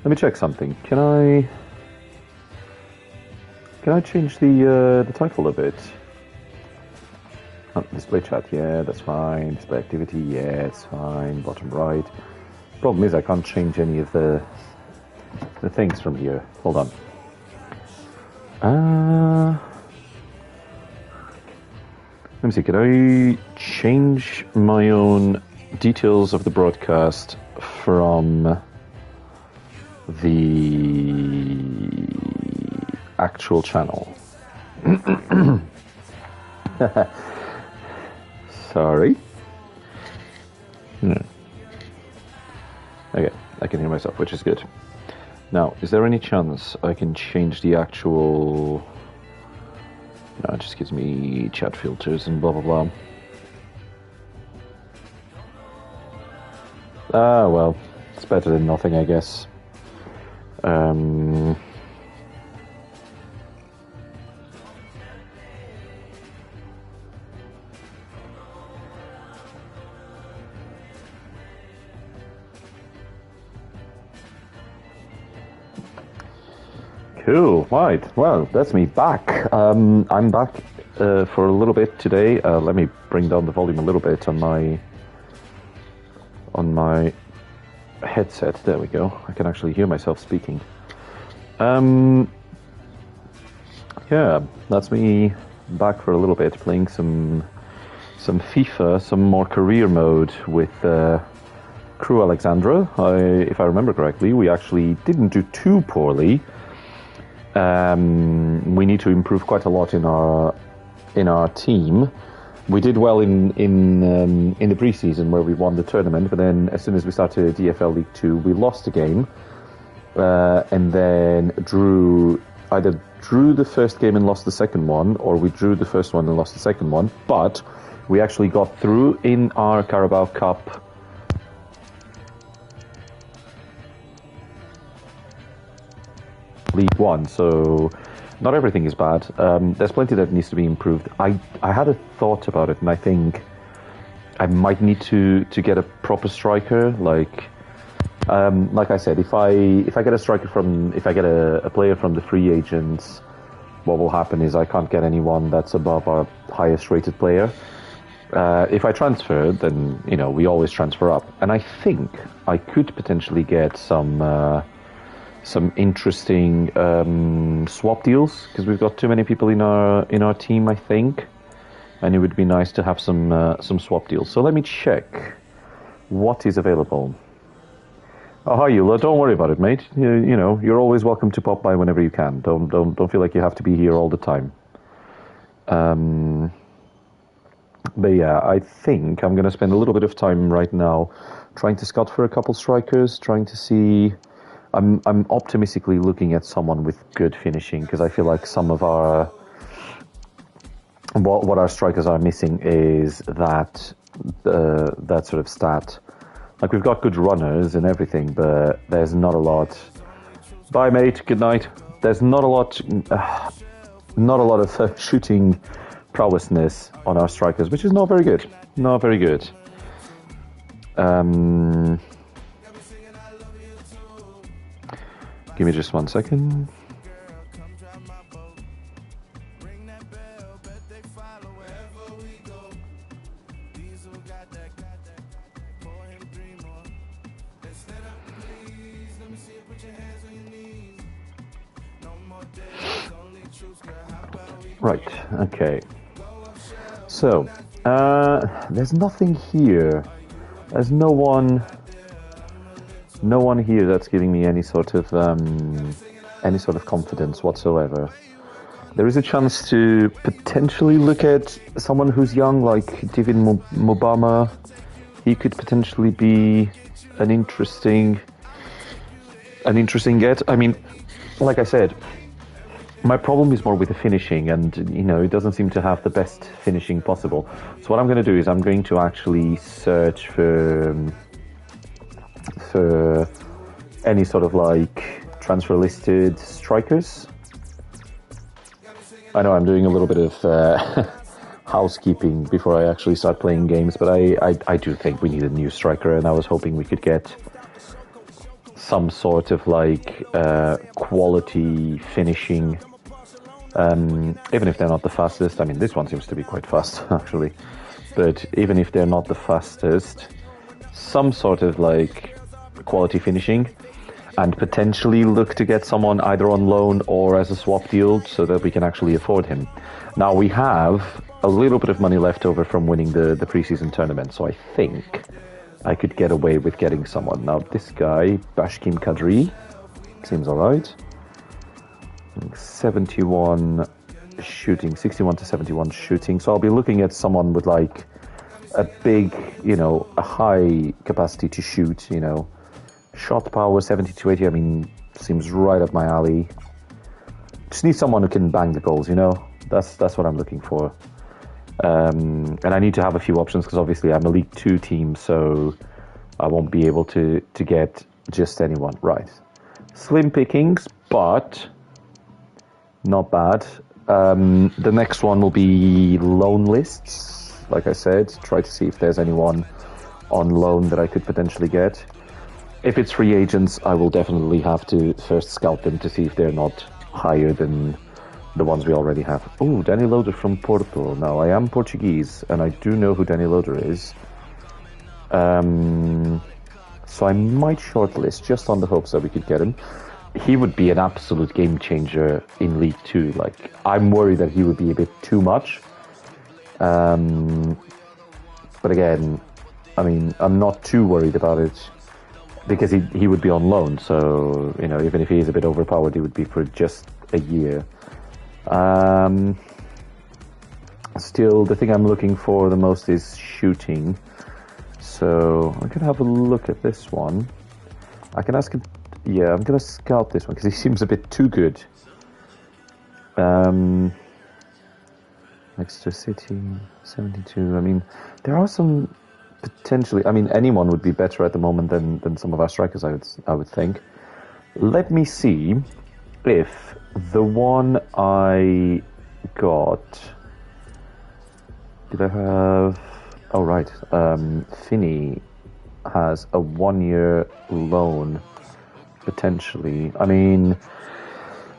Let me check something. Can I change the title a bit? Oh, display chat, yeah, that's fine. Display activity, yeah, it's fine. Bottom right. Problem is I can't change any of the things from here. Hold on. Let me see, can I change my own details of the broadcast from the actual channel? Sorry. Okay, I can hear myself, which is good. Now, is there any chance I can change the actual... No, it just gives me chat filters and blah blah blah. Ah, well, it's better than nothing, I guess. Cool, right, well, that's me back. I'm back for a little bit today. Let me bring down the volume a little bit on my headset. There we go. I can actually hear myself speaking. Yeah, that's me back for a little bit, playing some FIFA, some more career mode with Crew Alexandra. If I remember correctly, we actually didn't do too poorly. We need to improve quite a lot in our team. We did well in the preseason where we won the tournament, but then as soon as we started EFL League 2, we lost a game, and then either drew the first game and lost the second one, or we drew the first one and lost the second one. But we actually got through in our Carabao Cup League 1, so not everything is bad. There's plenty that needs to be improved. I had a thought about it, and I think I might need to get a proper striker. Like I said, if I get a striker if I get a player from the free agents, what will happen is I can't get anyone that's above our highest rated player. If I transfer, then we always transfer up, and I think I could potentially get some interesting swap deals, because we've got too many people in our team, I think, and it would be nice to have some swap deals. So let me check what is available. Oh, hi, Eula. Don't worry about it, mate. You're always welcome to pop by whenever you can. Don't feel like you have to be here all the time. But yeah, I think I'm going to spend a little bit of time right now trying to scout for a couple strikers, trying to see. I'm optimistically looking at someone with good finishing, because I feel like some of what our strikers are missing is that sort of stat. Like, we've got good runners and everything, but there's not a lot. Bye, mate. Good night. There's not a lot of shooting prowessness on our strikers, which is not very good. Not very good. Give me just 1 second. Right, okay. So, there's nothing here. There's no one here that's giving me any sort of confidence whatsoever. There is a chance to potentially look at someone who's young, like David Mobama. He could potentially be an interesting get. I mean, like I said, my problem is more with the finishing, and it doesn't seem to have the best finishing possible. So what I'm going to do is I'm going to actually search for any sort of like transfer listed strikers. I know I'm doing a little bit of housekeeping before I actually start playing games, but I do think we need a new striker, and I was hoping we could get some sort of like quality finishing. Even if they're not the fastest, I mean, this one seems to be quite fast, actually. But even if they're not the fastest, some sort of like quality finishing, and potentially look to get someone either on loan or as a swap deal so that we can actually afford him. Now, we have a little bit of money left over from winning the preseason tournament, so I think I could get away with getting someone. Now, this guy, Bashkim Kadri, seems alright. 71 shooting, 61 to 71 shooting. So I'll be looking at someone with like a big, a high capacity to shoot, shot power 70 to 80. I mean, seems right up my alley. Just need someone who can bang the goals, That's what I'm looking for. And I need to have a few options because obviously I'm a League 2 team, so I won't be able to get just anyone. Right. Slim pickings, but not bad. The next one will be loan lists. Like I said, try to see if there's anyone on loan that I could potentially get. If it's free agents, I will definitely have to first scout them to see if they're not higher than the ones we already have. Oh, Danny Loader from Porto. Now, I am Portuguese, and I do know who Danny Loader is. So I might shortlist just on the hopes that we could get him. He would be an absolute game changer in League 2. Like, I'm worried that he would be a bit too much. But again, I mean, I'm not too worried about it because he would be on loan. So, even if he is a bit overpowered, he would be for just a year. Still, the thing I'm looking for the most is shooting. So I'm going to have a look at this one. I can ask him. Yeah, I'm going to scout this one because he seems a bit too good. Exeter City, 72. I mean, there are some potentially. I mean, anyone would be better at the moment than some of our strikers, I would think. Let me see if the one I got. Did I have? Oh, right. Finney has a 1-year loan, potentially. I mean,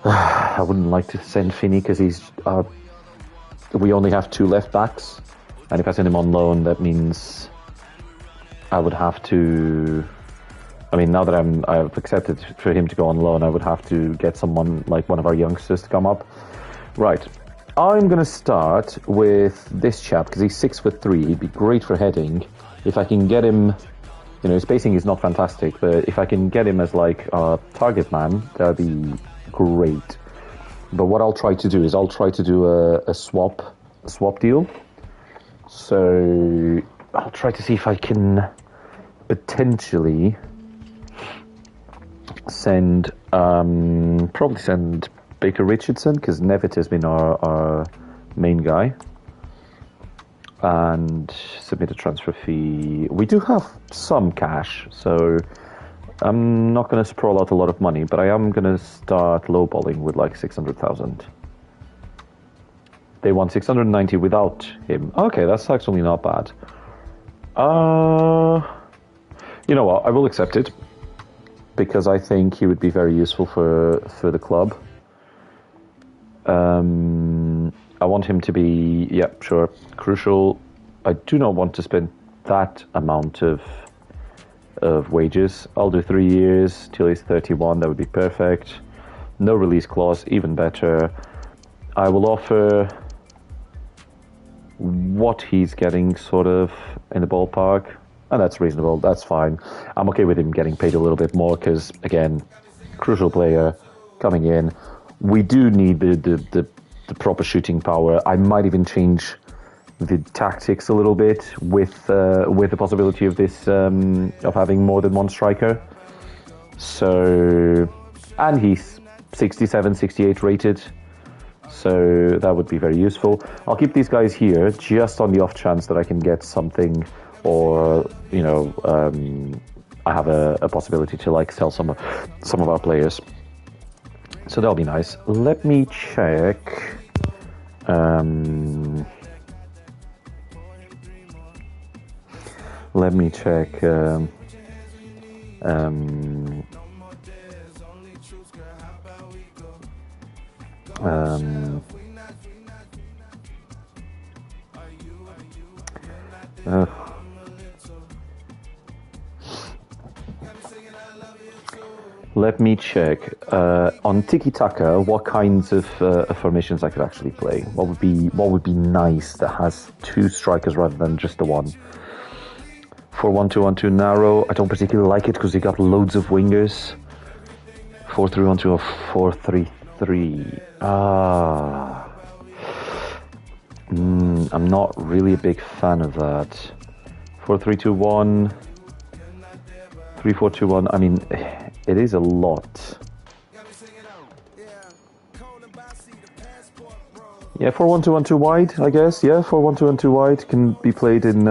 I wouldn't like to send Finney because he's... we only have 2 left backs. And if I send him on loan, that means I would have to... I mean, now that I've accepted for him to go on loan, I would have to get someone like one of our youngsters to come up. Right. I'm going to start with this chap because he's 6'3". He'd be great for heading. If I can get him, his spacing is not fantastic, but if I can get him as like a target man, that'd be great. But what I'll try to do is I'll try to do a swap deal. So I'll try to see if I can potentially probably send Baker Richardson, because Nevitt has been our main guy, and submit a transfer fee. We do have some cash, so I'm not going to sprawl out a lot of money, but I am going to start lowballing with like 600,000. They want 690 without him. Okay, that's actually not bad. You know what? I will accept it because I think he would be very useful for the club. I want him to be, crucial. I do not want to spend that amount of wages. I'll do 3 years till he's 31. That would be perfect. No release clause, even better. I will offer what he's getting sort of in the ballpark, and that's reasonable. That's fine. I'm okay with him getting paid a little bit more because, again, crucial player coming in. We do need the proper shooting power. I might even change the tactics a little bit with the possibility of this of having more than one striker. So, and he's 67, 68 rated, so that would be very useful. I'll keep these guys here just on the off chance that I can get something, or I have a possibility to like sell some of our players. So that'll be nice. Let me check. Uh, Let me check on Tiki Taka what kinds of formations I could actually play. What would be nice that has two strikers rather than just the one. 4-1-2-1-2 narrow. I don't particularly like it because you got loads of wingers. 4-3-1-2 or 4-3-3. I'm not really a big fan of that. 4-3-2-1. 3-4-2-1. I mean, it is a lot. Yeah, 4-1-2-1-2 wide, I guess. Yeah, 4-1-2-1-2 wide can be played in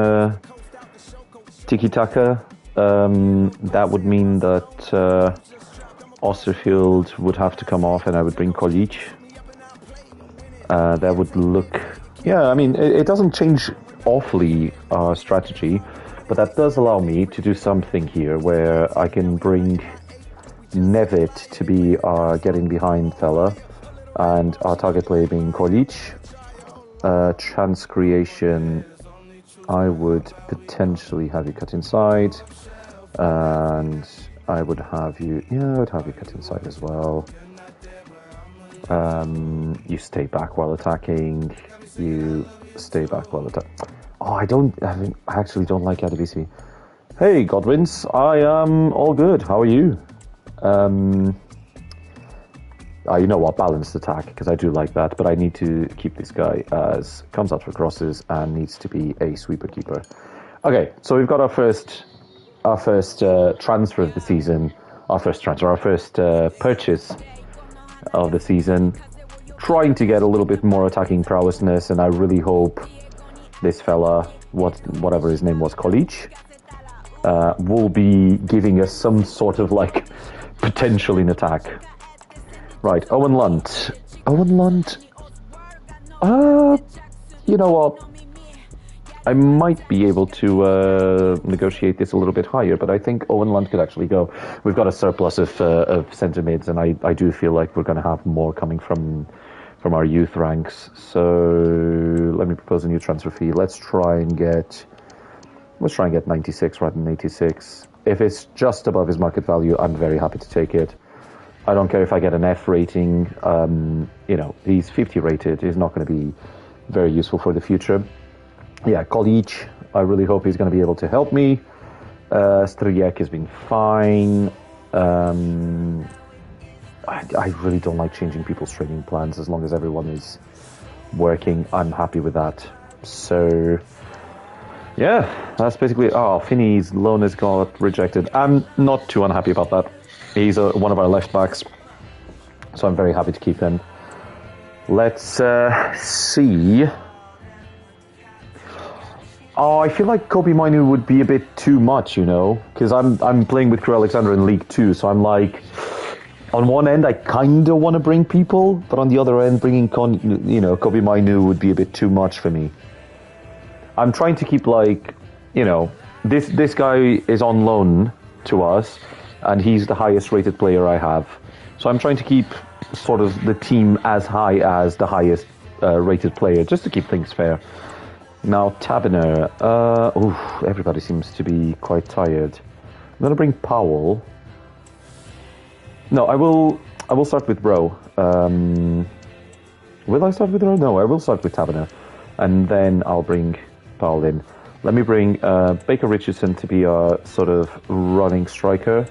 tiki-taka. That would mean that Osterfield would have to come off and I would bring Kolic. That would look... Yeah, I mean, it doesn't change awfully our strategy, but that does allow me to do something here where I can bring Nevitt to be our getting behind fella and our target player being Kolic. Chance creation, I would potentially have you cut inside, and I would have you, I would have you cut inside as well. You stay back while attacking. You stay back while attacking. Oh, I actually don't like Adebisi. Hey, Godwins, I am all good. How are you? You know what? Balanced attack, because I do like that, but I need to keep this guy as comes out for crosses and needs to be a sweeper keeper. Okay, so we've got our first transfer of the season, our first purchase of the season, trying to get a little bit more attacking prowessness, and I really hope this fella, whatever his name was, Kolic, will be giving us some sort of like potential in attack. Right, Owen Lunt. You know what? I might be able to negotiate this a little bit higher, but I think Owen Lunt could actually go. We've got a surplus of centre mids, and I do feel like we're going to have more coming from our youth ranks. So let me propose a new transfer fee. Let's try and get 96 rather than 86. If it's just above his market value, I'm very happy to take it. I don't care if I get an F rating. He's 50 rated. He's not going to be very useful for the future. Yeah, Kolic, I really hope he's going to be able to help me. Stryjek has been fine. I really don't like changing people's training plans. As long as everyone is working, I'm happy with that. So, yeah, that's basically... Oh, Finney's loan has got rejected. I'm not too unhappy about that. He's one of our left backs, so I'm very happy to keep him. Let's see. Oh, I feel like Kobe Mainu would be a bit too much, because I'm playing with Crew Alexander in League 2, so I'm like, on one end I kind of want to bring people, but on the other end, bringing Kobe Mainu would be a bit too much for me. I'm trying to keep this guy is on loan to us, and he's the highest rated player I have. So I'm trying to keep sort of the team as high as the highest rated player, just to keep things fair. Now, Taberner. Everybody seems to be quite tired. I'm going to bring Powell. No, I will start with Rowe. Will I start with Rowe? No, I will start with Taberner. And then I'll bring Powell in. Let me bring Baker Richardson to be our sort of running striker.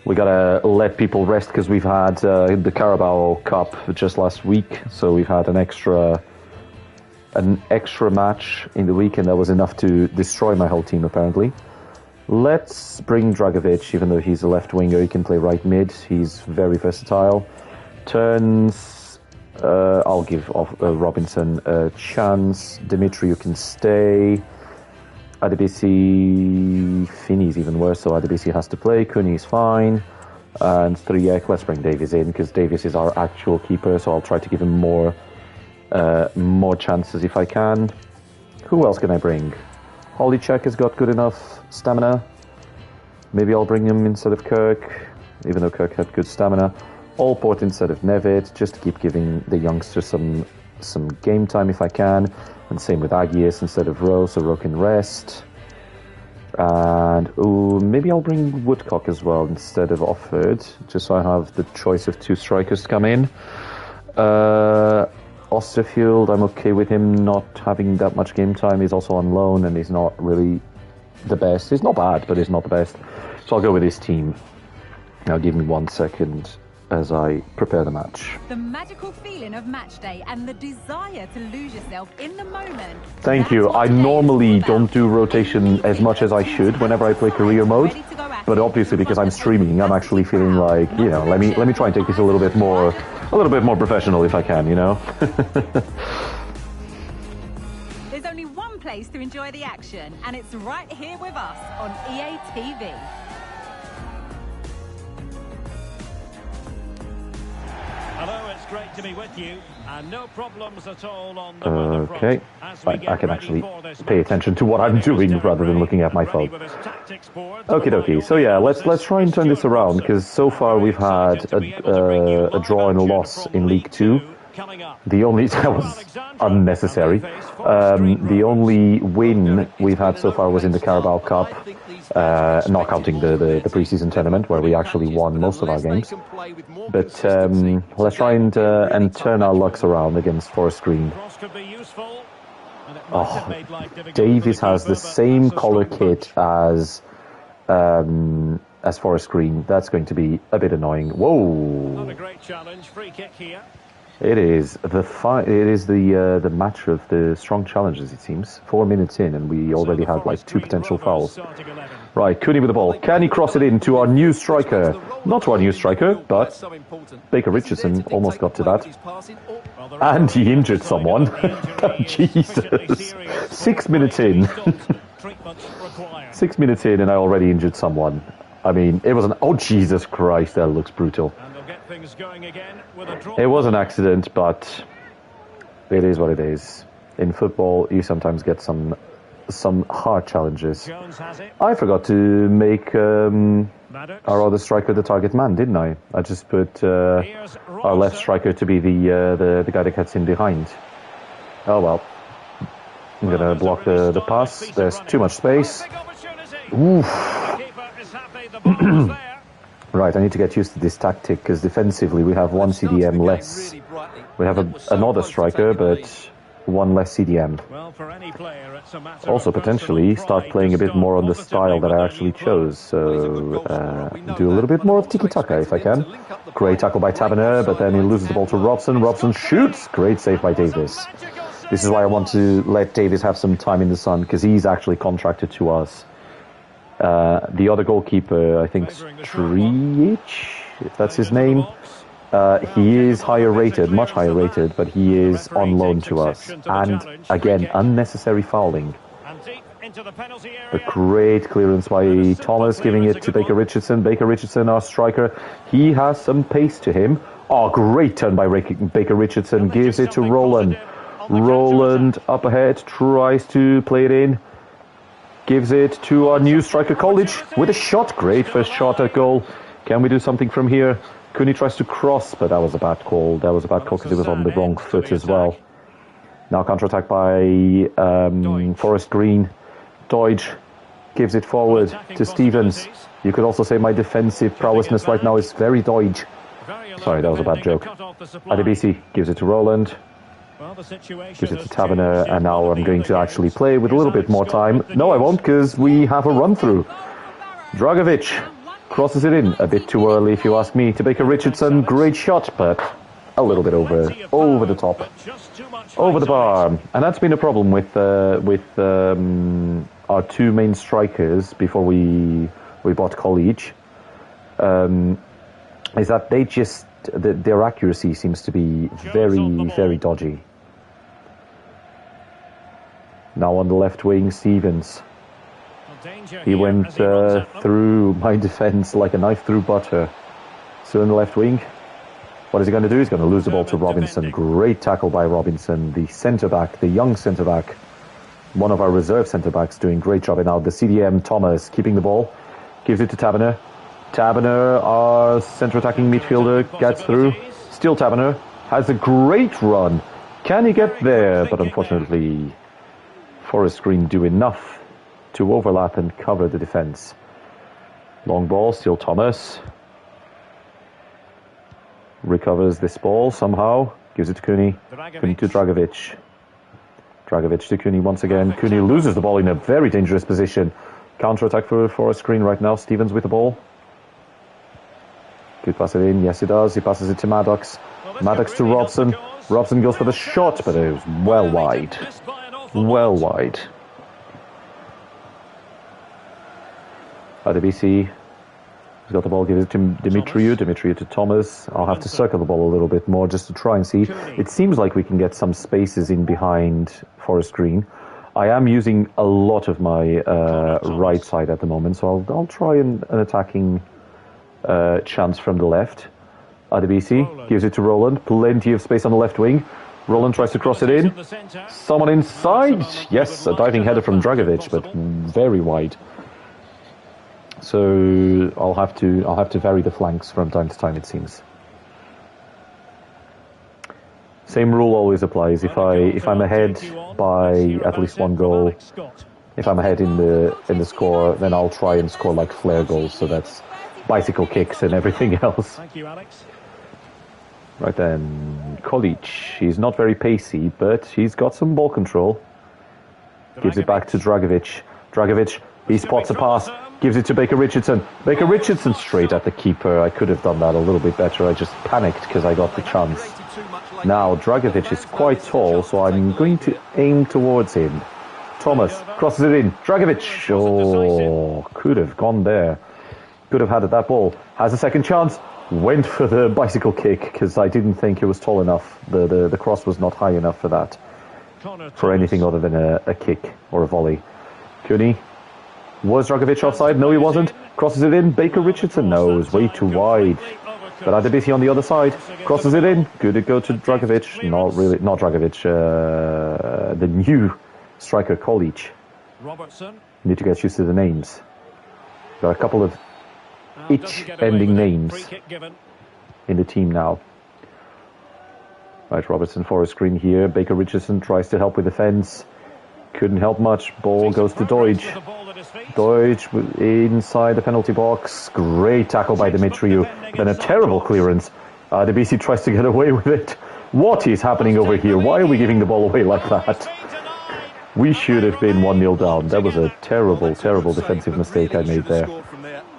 We gotta let people rest because we've had the Carabao Cup just last week, so we've had an extra match in the week, and that was enough to destroy my whole team apparently. Let's bring Dragovic, even though he's a left winger, he can play right mid. He's very versatile. Turns, I'll give Robinson a chance. Dimitri, you can stay. Adebisi, Finney's even worse, so Adebisi has to play. Cooney's fine. And Stryjek, let's bring Davies in, because Davies is our actual keeper, so I'll try to give him more chances if I can. Who else can I bring? Holychek has got good enough stamina. Maybe I'll bring him instead of Kirk. even though Kirk had good stamina. Allport instead of Nevid, just to keep giving the youngsters some game time if I can. And same with Agius instead of Rowe, so Rowe can rest. And maybe I'll bring Woodcock as well instead of Offord, just so I have the choice of 2 strikers to come in. Osterfield, I'm okay with him not having that much game time. He's also on loan and he's not really the best. He's not bad, but he's not the best. So I'll go with his team. Now give me 1 second as I prepare the match. The magical feeling of match day and the desire to lose yourself in the moment. Thank you. I normally don't do rotation as much as I should whenever I play career mode, but obviously because I'm streaming, I'm actually feeling like, you know, let me try and take this a little bit more professional if I can, you know. There's only one place to enjoy the action, and it's right here with us on EA TV. Hello, it's great to be with you, and no problems at all on the weather front. Okay, I can actually pay attention to what I'm doing rather than looking at my phone. Okie dokie, so yeah, let's try and turn this around, because so far we've had a draw and a loss in League 2. The only, that was unnecessary. The only win we've had so far was in the Carabao Cup, not counting the pre-season tournament where we actually won most of our games. But let's try and turn our lucks around against Forest Green. Oh, Davies has the same color kit as Forest Green. That's going to be a bit annoying. Whoa! Not a great challenge. Free kick here. It is the match of the strong challenges, it seems. 4 minutes in, and we already have like 2 potential fouls. Right, Cooney with the ball. Can he cross it in to our new striker? Not to our new striker, but Baker Richardson almost got to that. And he injured someone. Jesus. 6 minutes in. 6 minutes in, and I already injured someone. I mean, it was an... Oh, Jesus Christ, that looks brutal. It was an accident, but it is what it is. In football, you sometimes get some hard challenges. I forgot to make our other striker the target man, didn't I? I just put our left striker to be the guy that gets in behind. Oh well. I'm gonna block the pass. There's too much space. Oof. Right, I need to get used to this tactic, because defensively we have 1 CDM less. We have another striker, but 1 less CDM. Also, potentially, start playing a bit more on the style that I actually chose. So, do a little bit more of tiki-taka if I can. Great tackle by Taverner, but then he loses the ball to Robson. Robson shoots! Great save by Davis. This is why I want to let Davis have some time in the sun, because he's actually contracted to us. The other goalkeeper, I think Strijic, if that's his name, he is higher rated, much higher rated, but he is on loan to us. And again, unnecessary fouling. A great clearance by Thomas, giving it to Baker Richardson. Baker Richardson, our striker, he has some pace to him. Oh, great turn by Baker Richardson, gives it to Roland. Roland up ahead, tries to play it in. Gives it to our new striker, College, with a shot. Great first shot at goal. Can we do something from here? Cooney tries to cross, but that was a bad call. That was a bad call because it was on the wrong foot as well. Now counter-attack by Forest Green. Deutsch gives it forward to Stevens. You could also say my defensive prowessness right now is very Deutsch. Sorry, that was a bad joke. Adebisi gives it to Roland. Gives it to Taverner, and now I'm going to actually play with a little bit more time. No, I won't, because we have a run-through. Dragovic crosses it in a bit too early, if you ask me, to Baker Richardson. Great shot, but a little bit over the top, over the bar. And that's been a problem with our 2 main strikers before we bought College. Is that they just... their accuracy seems to be very, very dodgy. Now on the left wing, Stevens. He went through my defence like a knife through butter. So in the left wing, what is he going to do? He's going to lose the ball to Robinson. Great tackle by Robinson, the centre-back, the young centre-back. One of our reserve centre-backs doing great job. And now the CDM, Thomas, keeping the ball. Gives it to Taverner. Taberner, our centre attacking midfielder, gets through. Still Taberner has a great run. Can he get there? But unfortunately, Forest Green do enough to overlap and cover the defence. Long ball, still Thomas. Recovers this ball somehow. Gives it to Cooney. Cooney to Dragovic. Dragovic to Cooney once again. Cooney loses the ball in a very dangerous position. Counter-attack for Forest Green right now. Stevens with the ball. Could pass it in. Yes, he does. He passes it to Maddox. Maddox to Robson. Robson goes for the shot, but it was well wide. Well wide. Adebisi has got the ball, gives it to Dimitriou. Dimitriou to Thomas. I'll have to circle the ball a little bit more just to try and see. It seems like we can get some spaces in behind Forest Green. I am using a lot of my right side at the moment, so I'll try an attacking chance from the left. Adebisi gives it to Roland. Plenty of space on the left wing. Roland tries to cross it in. Someone inside. Yes, a diving header from Dragovic, but very wide. So I'll have to vary the flanks from time to time, it seems. Same rule always applies. If I'm ahead by at least one goal, if I'm ahead in the score, then I'll try and score like flare goals. So that's bicycle kicks and everything else. Thank you, Alex. Right then, Kolic. He's not very pacey, but he's got some ball control. Gives it back to Dragovic. Dragovic, he spots a pass. Gives it to Baker Richardson. Baker Richardson straight at the keeper. I could have done that a little bit better. I just panicked because I got the chance. Now, Dragovic is quite tall, so I'm going to aim towards him. Thomas crosses it in. Dragovic. Oh, could have gone there. Could have had it, that ball. Has a second chance. Went for the bicycle kick because I didn't think it was tall enough. The cross was not high enough for that. For anything other than a kick or a volley. Cooney. Was Dragovic offside? No, he wasn't. Crosses it in. Baker Richardson. No, it was way too wide. But Adebisi on the other side. Crosses it in. Good to go to Dragovic. Not really. Not Dragovic. The new striker, Kolic. Robertson. Need to get used to the names. There are a couple of itch-ending names in the team now. Right, Robertson, Forest Green here. Baker Richardson tries to help with defence. Couldn't help much. Ball goes to Deutsch. Deutsch inside the penalty box. Great tackle by Dimitriou. Then a terrible clearance. Adebisi tries to get away with it. What is happening over here? Why are we giving the ball away like that? We should have been 1-0 down. That was a terrible, terrible defensive mistake I made there.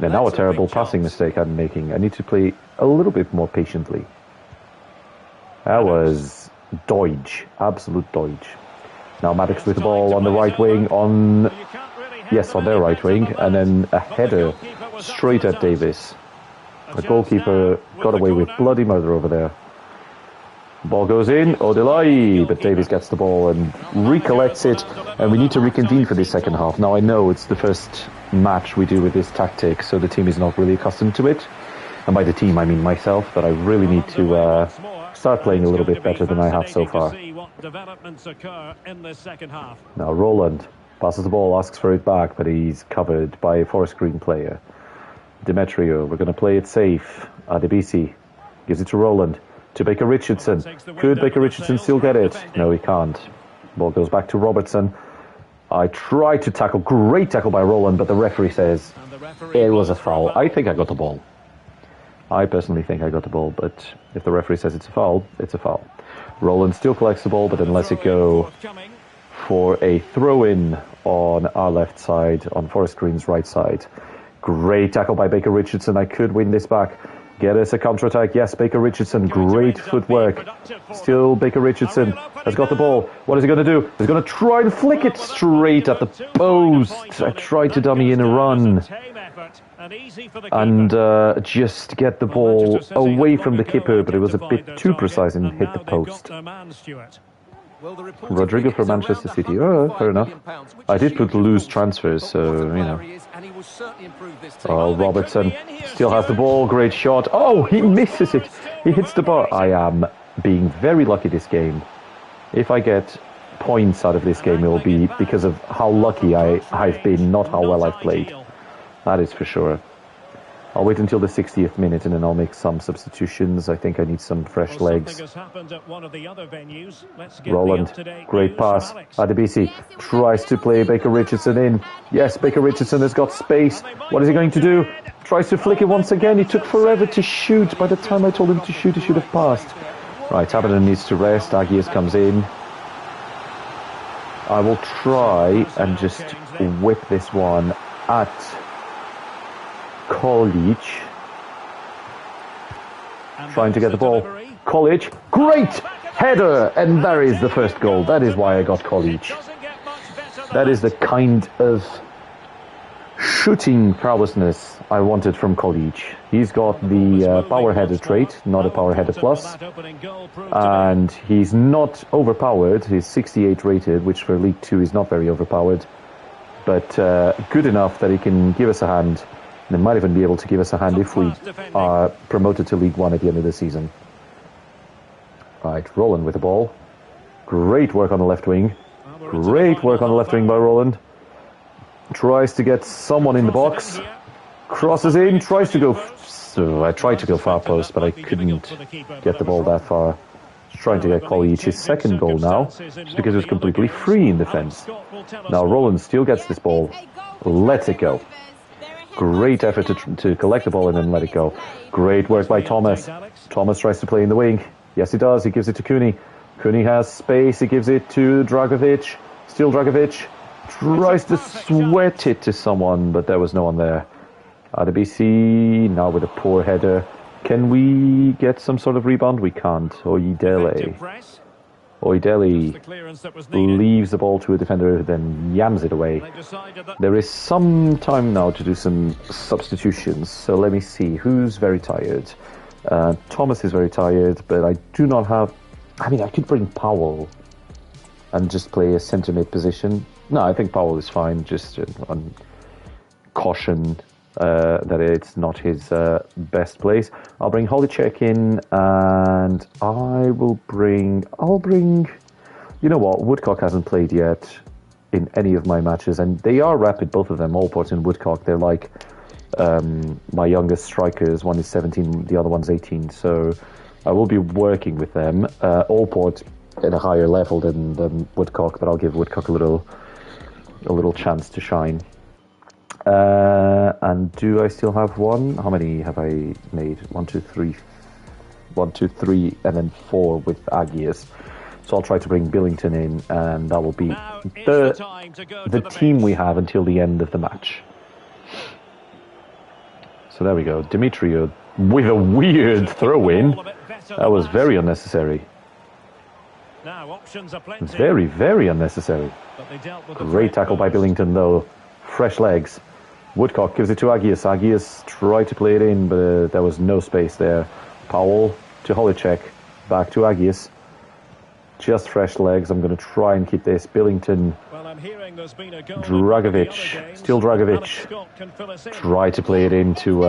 And now a terrible passing mistake I'm making. I need to play a little bit more patiently. That was Deutsch. Absolute Deutsch. Now Maddox with the ball on the right wing, on their right wing, and then a header straight at Davis. The goalkeeper got away with bloody murder over there. Ball goes in, Odelai, but Davis gets the ball and recollects it, and we need to reconvene for this second half. Now I know it's the first match we do with this tactic, so the team is not really accustomed to it. And by the team I mean myself, but I really need to start playing a little bit better than I have so far. Now Roland passes the ball, asks for it back, but he's covered by a Forest Green player. Demetrio, we're going to play it safe. Adebisi gives it to Roland. To Baker Richardson. Could Baker Richardson still get it? No, he can't. Ball goes back to Robertson. I tried to tackle. Great tackle by Roland, but the referee says it was a foul. I think I got the ball. I personally think I got the ball, but if the referee says it's a foul, it's a foul. Roland still collects the ball, but then lets it go for a throw-in on our left side, on Forest Green's right side. Great tackle by Baker Richardson. I could win this back. Get us a counter-attack. Yes, Baker Richardson. Great footwork. Still Baker Richardson has got the ball. What is he going to do? He's going to try and flick it straight at the post. I tried to dummy in a run. And just get the ball away from the keeper, but it was a bit too precise and hit the post. Rodrigo for Manchester City. Oh, fair enough. I did put loose transfers, so, you know. Oh, Robertson still has the ball. Great shot. Oh, he misses it. He hits the bar. I am being very lucky this game. If I get points out of this game, it will be because of how lucky I've been, not how well I've played. That is for sure. I'll wait until the 60th minute and then I'll make some substitutions. I think I need some fresh legs. Roland, great pass. Adebisi tries to play Baker Richardson in. Yes, Baker Richardson has got space. What is he going to do? Tries to flick it once again. He took forever to shoot. By the time I told him to shoot, he should have passed. Right, Abadan needs to rest. Agias comes in. I will try and just whip this one at Kolic. Trying to get the ball. Kolic, great header, and there is the first goal. That is why I got Kolic. That is the kind of shooting prowessness I wanted from Kolic. He's got the power header trait, not a power header plus, and he's not overpowered. He's 68 rated, which for League 2 is not very overpowered, but good enough that he can give us a hand. They might even be able to give us a hand if we are promoted to League 1 at the end of the season. Right, Roland with the ball. Great work on the left wing. Great work on the left wing by Roland. Tries to get someone in the box. Crosses in, tries to go... So I tried to go far post, but I couldn't get the ball that far. Trying to get Kolic his second goal now, just because it was completely free in defence. Now Roland still gets this ball. Lets it go. Great effort to collect the ball and then let it go. Great work by Thomas. Thomas tries to play in the wing. Yes, he does. He gives it to Cooney. Cooney has space. He gives it to Dragovic. Still Dragovic. Tries to sweat it to someone, but there was no one there. Adebisi now with a poor header. Can we get some sort of rebound? We can't. Oidele leaves the ball to a defender, then yams it away. There is some time now to do some substitutions, so let me see. Who's very tired? Thomas is very tired, but I do not have... I mean, I could bring Powell and just play a centre mid position. No, I think Powell is fine, just on caution that it's not his best place. I'll bring Holicek in, and I'll bring... You know what? Woodcock hasn't played yet in any of my matches, and they are rapid, both of them, Allport and Woodcock. They're like my youngest strikers. One is 17, the other one's 18, so I will be working with them. Allport at a higher level than Woodcock, but I'll give Woodcock a little chance to shine. And do I still have one? How many have I made? 1, 2, 3, and then 4 with Agias. So I'll try to bring Billington in, and that will be the team we have until the end of the match. So there we go. Demetrio with a weird throw-in. That was very unnecessary. Very, very unnecessary. Great tackle by Billington, though. Fresh legs. Woodcock gives it to Agias. Agias tried to play it in, but there was no space there. Powell to Holicek. Back to Agias. Just fresh legs. I'm going to try and keep this. Billington. Dragovic. Still Dragovic. Try to play it into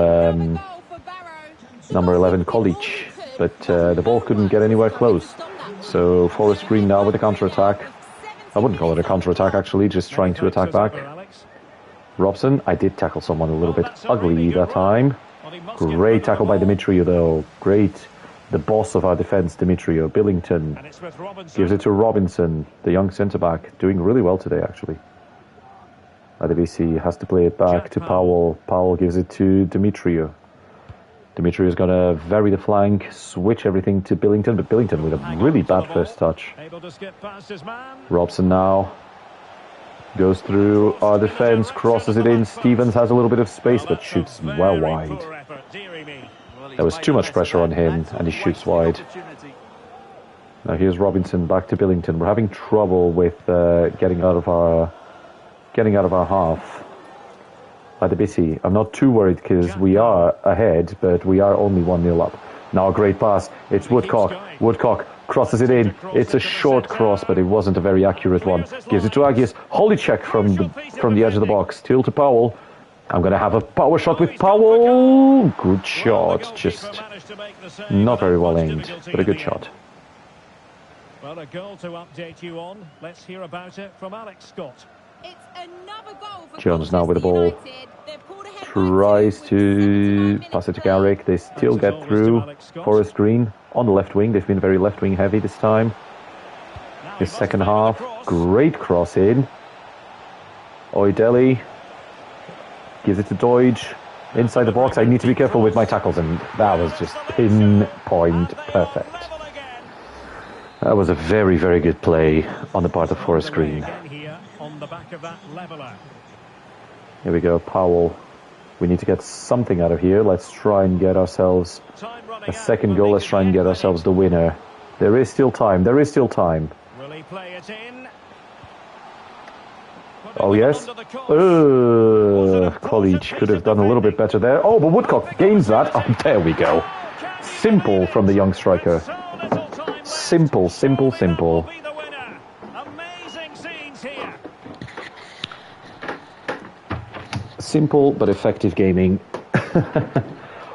number 11, Kolic. But the ball couldn't get anywhere close. So Forest Green now with a counter-attack. I wouldn't call it a counter-attack, actually. Just trying to attack back. Robson. I did tackle someone a little bit ugly that time. Great tackle by Demetrio, though. Great. The boss of our defence, Demetrio. Billington gives it to Robinson, the young centre-back, doing really well today, actually. Adebisi has to play it back to Powell. Powell gives it to Demetrio. Demetrio's going to vary the flank, switch everything to Billington, but Billington with a really bad first touch. Robson now goes through our defence, crosses it in. Stevens has a little bit of space, but shoots well wide. There was too much pressure on him, and he shoots wide. Now here's Robinson back to Billington. We're having trouble with getting out of our half. Adebisi, I'm not too worried because we are ahead, but we are only 1-0 up. Now a great pass. It's Woodcock. Woodcock crosses it in. It's a short cross, but it wasn't a very accurate one. Gives it to Agias. Holicek from the edge of the box. Still to Powell. I'm going to have a power shot with Powell. Good shot. Just not very well aimed, but a good shot. Well, a goal to update you on. Let's hear about it from Alex Scott. It's another goal for Jones now with the ball. United. They've pulled ahead by Tries 2 with to 25 pass it to minutes Garrick. They still That's get all, Mr. through. Alex Scott. Forest Green on the left wing. They've been very left wing heavy this time. Now he His must second play with half. the cross. Great cross in. Oideli gives it to Doige. Inside the box. I need to be careful with my tackles, and that was just pinpoint perfect. Level again. That was a very, very good play on the part of Forest Green. Again here on the back of that leveler. Here we go, Powell. We need to get something out of here. Let's try and get ourselves Time running a out, second will goal. make Let's it try and the get end ourselves the minute. winner. There is still time. There is still time. Will he play it in? Oh, yes. College could have done a little bit better there. Oh, but Woodcock gains that. Oh, there we go. Simple from the young striker. Simple, simple, simple. Amazing scenes here. Simple but effective gaming.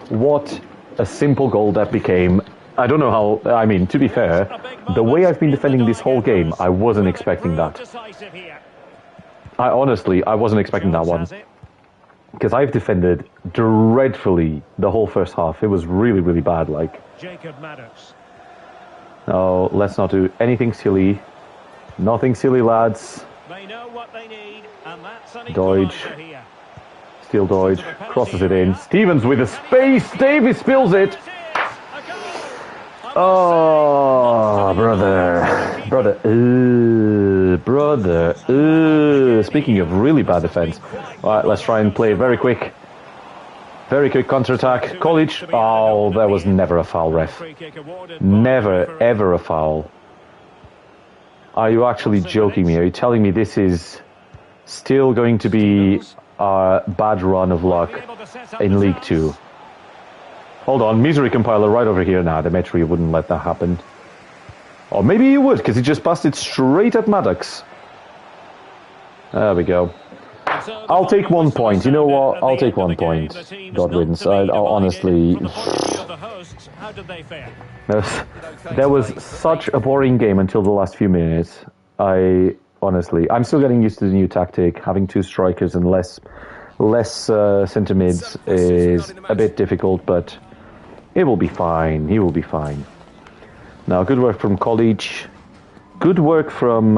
What a simple goal that became. I don't know how, I mean, to be fair, the way I've been defending this whole game, I wasn't expecting that. I wasn't expecting that one. Because I've defended dreadfully the whole first half. It was really, really bad, like. Jacob Maddox. No, let's not do anything silly. Nothing silly, lads. They know what they need, and that's an Doige. equaliser here. Still Doige. Crosses it in. Stevens with the space. Davis spills it. Oh, brother. Brother. Speaking of really bad defense. All right, let's try and play very quick. Very quick counter-attack. College. Oh, that was never a foul, ref. Never, ever a foul. Are you actually joking me? Are you telling me this is still going to be a bad run of luck in League 2? Hold on, misery compiler right over here. Nah, Demetri wouldn't let that happen. Or maybe he would, because he just passed it straight at Maddox. There we go. I'll take 1 point. You know what? I'll take 1 point. Godwins. Honestly, there was such a boring game until the last few minutes. I'm still getting used to the new tactic. Having 2 strikers and less centre mids is a bit difficult, but it will be fine. He will be fine. Now, good work from College. Good work from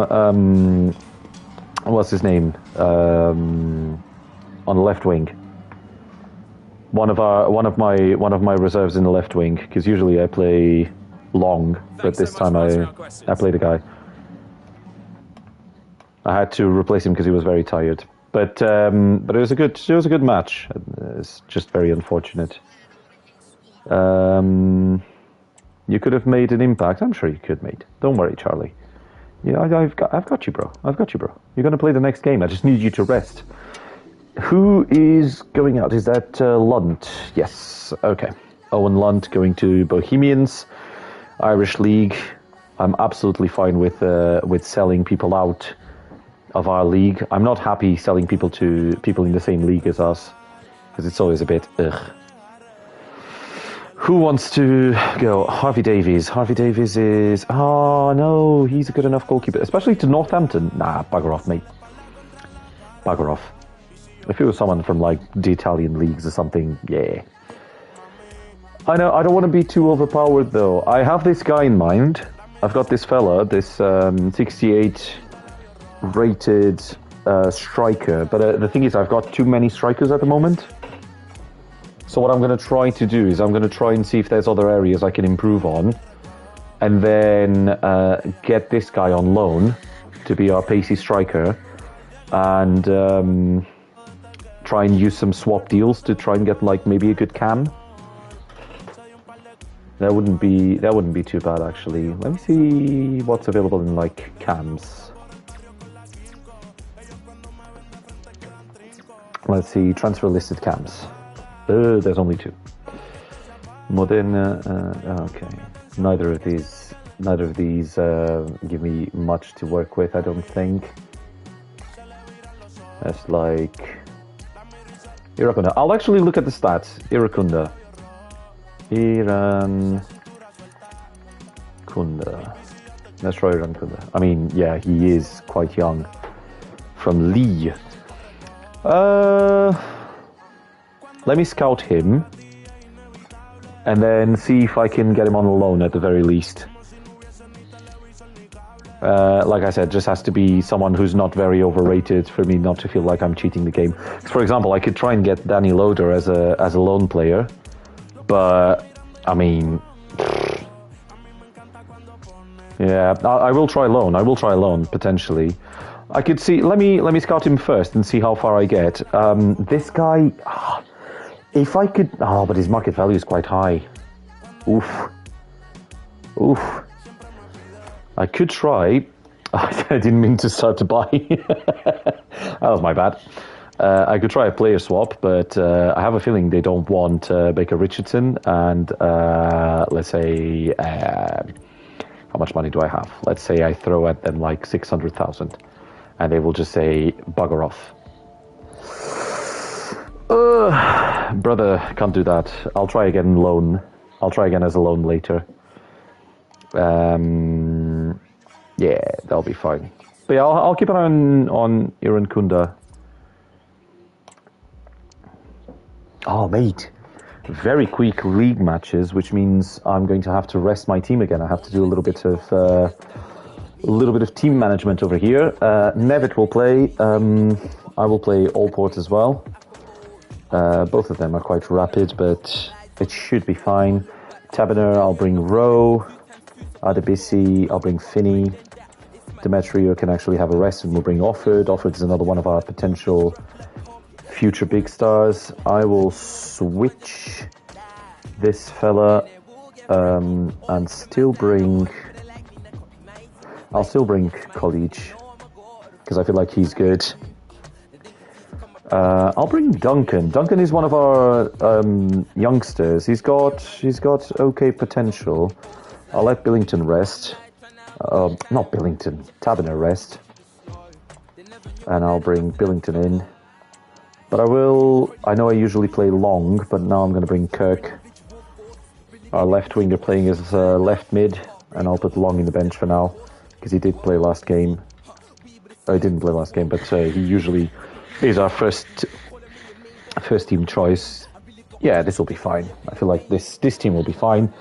what's his name? On the left wing. One of my reserves in the left wing, because usually I play long, but this time I played a guy. I had to replace him because he was very tired. But it was a good match. It's just very unfortunate. You could have made an impact. I'm sure you could, mate. Don't worry, Charlie. Yeah, I've got you, bro. You're going to play the next game. I just need you to rest. Who is going out? Is that Lunt? Yes. Okay. Owen Lunt going to Bohemians, Irish League. I'm absolutely fine with selling people out of our league. I'm not happy selling people to people in the same league as us, because it's always a bit ugh. Who wants to go? Harvey Davies. Harvey Davies is... Oh, no, he's a good enough goalkeeper. Especially to Northampton. Nah, bugger off, mate. Bugger off. If it was someone from, like, the Italian leagues or something, yeah. I know, I don't want to be too overpowered, though. I have this guy in mind. I've got this fella, this 68 rated striker. But the thing is, I've got too many strikers at the moment. So what I'm going to try to do is I'm going to try and see if there's other areas I can improve on, and then get this guy on loan to be our pacey striker, and try and use some swap deals to try and get like maybe a good cam. That wouldn't be too bad, actually. Let me see what's available in like cams. Let's see, transfer listed cams. There's only 2. Modena. Okay. Neither of these give me much to work with, I don't think. That's like Irakunda. I'll actually look at the stats. Irakunda. Let's try Irankunda. I mean, yeah, he is quite young. from Lee. Let me scout him. And then see if I can get him on a loan at the very least. Like I said, just has to be someone who's not very overrated for me not to feel like I'm cheating the game. For example, I could try and get Danny Loader as a loan player, but I mean, yeah, I will try loan. I will try loan potentially. I could see. Let me scout him first and see how far I get. This guy, if I could, but his market value is quite high. Oof. I could try. I didn't mean to start to buy. That was my bad. I could try a player swap, but I have a feeling they don't want Baker Richardson. And let's say, how much money do I have? Let's say I throw at them like 600,000, and they will just say bugger off. Brother, can't do that. I'll try again loan. I'll try again as a loan later. Yeah, that'll be fine. But yeah, I'll keep an eye on Iran Kunda. Oh, mate. Very quick league matches, which means I'm going to have to rest my team again. I have to do a little bit of team management over here. Nevitt will play. I will play Allport as well. Both of them are quite rapid, but it should be fine. Taberner, I'll bring Rowe. Adebisi, I'll bring Finney. Demetrio can actually have a rest, and we'll bring Offord. Offord is another one of our potential future big stars. I will switch this fella and still bring... I'll still bring College because I feel like he's good. I'll bring Duncan. Duncan is one of our youngsters. He's got okay potential. I'll let Billington rest. Not Billington, Taberner rest. And I'll bring Billington in. But I know I usually play long, but now I'm going to bring Kirk. Our left winger playing as left mid, and I'll put Long in the bench for now, because he did play last game. He didn't play last game, but he usually is our first team choice. Yeah, this will be fine. I feel like this team will be fine.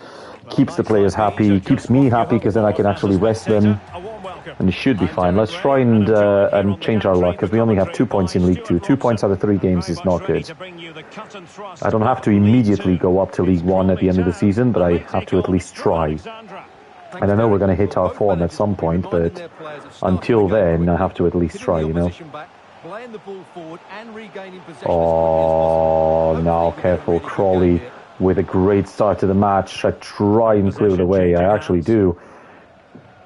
Keeps the players happy, keeps me happy, because then I can actually rest them, and it should be fine. Let's try and change our luck, because we only have 2 points in League 2. 2 points out of 3 games is not good. I don't have to immediately go up to League 1 at the end of the season, but I have to at least try. And I know we're going to hit our form at some point, but until then, I have to at least try, you know. Oh, now careful, Crawley with a great start to the match. I try and clear it away. I actually do.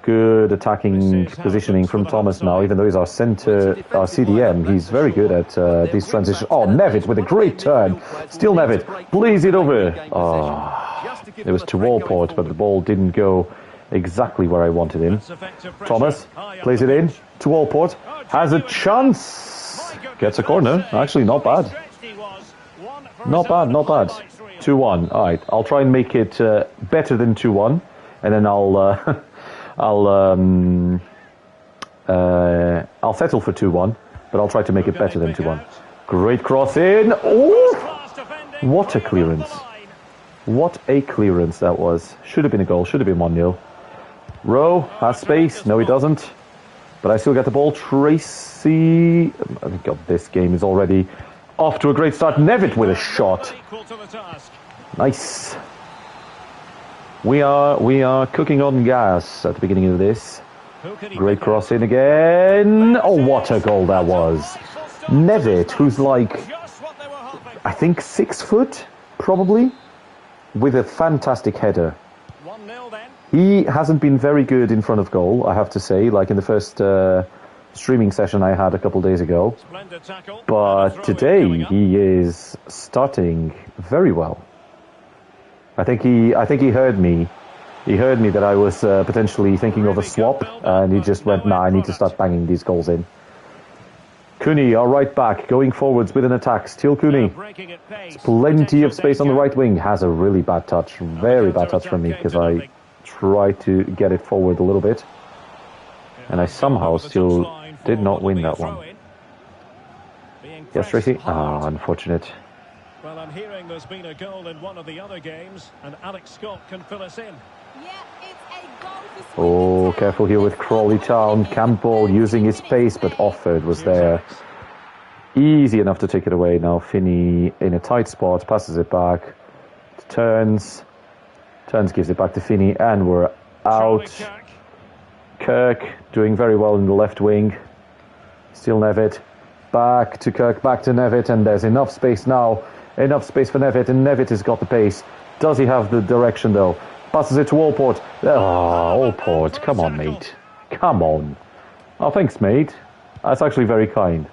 Good attacking positioning from Thomas now, even though he's our centre, our CDM. He's very good at these transitions. Oh, Nevitt with a great turn. Still Nevitt. Blaze it over. Oh, it was to Allport, but the ball didn't go exactly where I wanted him. Thomas plays it in to Allport. Has a chance. Gets a corner. Actually, not bad. Not bad, not bad. 2-1. All right, I'll try and make it better than 2-1, and then I'll settle for 2-1, but I'll try to make it better than 2-1. Great cross in. Oh, what a clearance! What a clearance that was. Should have been a goal. Should have been 1-0. Rowe has space. No, he doesn't. But I still get the ball. Tracy. I think this game is already off to a great start. Nevitt with a shot. Nice. We are cooking on gas at the beginning of this. Great cross in again. Oh, what a goal that was. Nevitt, who's like, I think 6 foot, probably, with a fantastic header. He hasn't been very good in front of goal, I have to say, like in the first streaming session I had a couple days ago. But today he is starting very well. I think he heard me. He heard me that I was potentially thinking of a swap, and he just went, nah, I need to start banging these goals in. Cooney, our right back, going forwards with an attack. Still Cooney. Plenty of space on the right wing. Has a really bad touch. Very bad touch from me, because I tried to get it forward a little bit. And I somehow still did not win that one. Yes, Tracy. Ah, unfortunate. Well, I'm hearing there's been a goal in one of the other games, and Alex Scott can fill us in. Yeah, it's a goal for Swindon Oh, Town. careful here with Crawley Town. Campbell using his pace, but Offord was there. Easy enough to take it away. Now Finney in a tight spot, passes it back. Turns gives it back to Finney, and we're out. Kirk doing very well in the left wing. Still Nevitt. Back to Kirk, back to Nevitt, and there's enough space now. Enough space for Nevitt, and Nevitt has got the pace. Does he have the direction, though? Passes it to Allport. Allport, come on, mate. Come on. Oh, thanks, mate. That's actually very kind.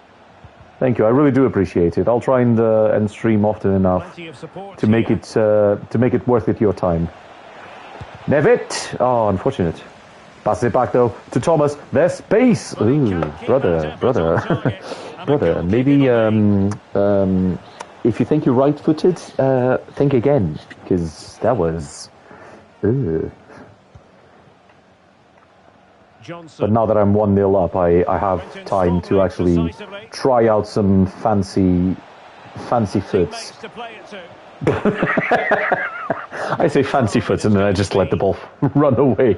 Thank you, I really do appreciate it. I'll try and stream often enough to make it worth it your time. Nevitt! Oh, unfortunate. Passes it back, though, to Thomas. There's space! Ooh, brother. Brother, maybe if you think you're right-footed, think again, because that was... But now that I'm 1-0 up, I have time to actually try out some fancy foots. I say fancy foots and then I just let the ball run away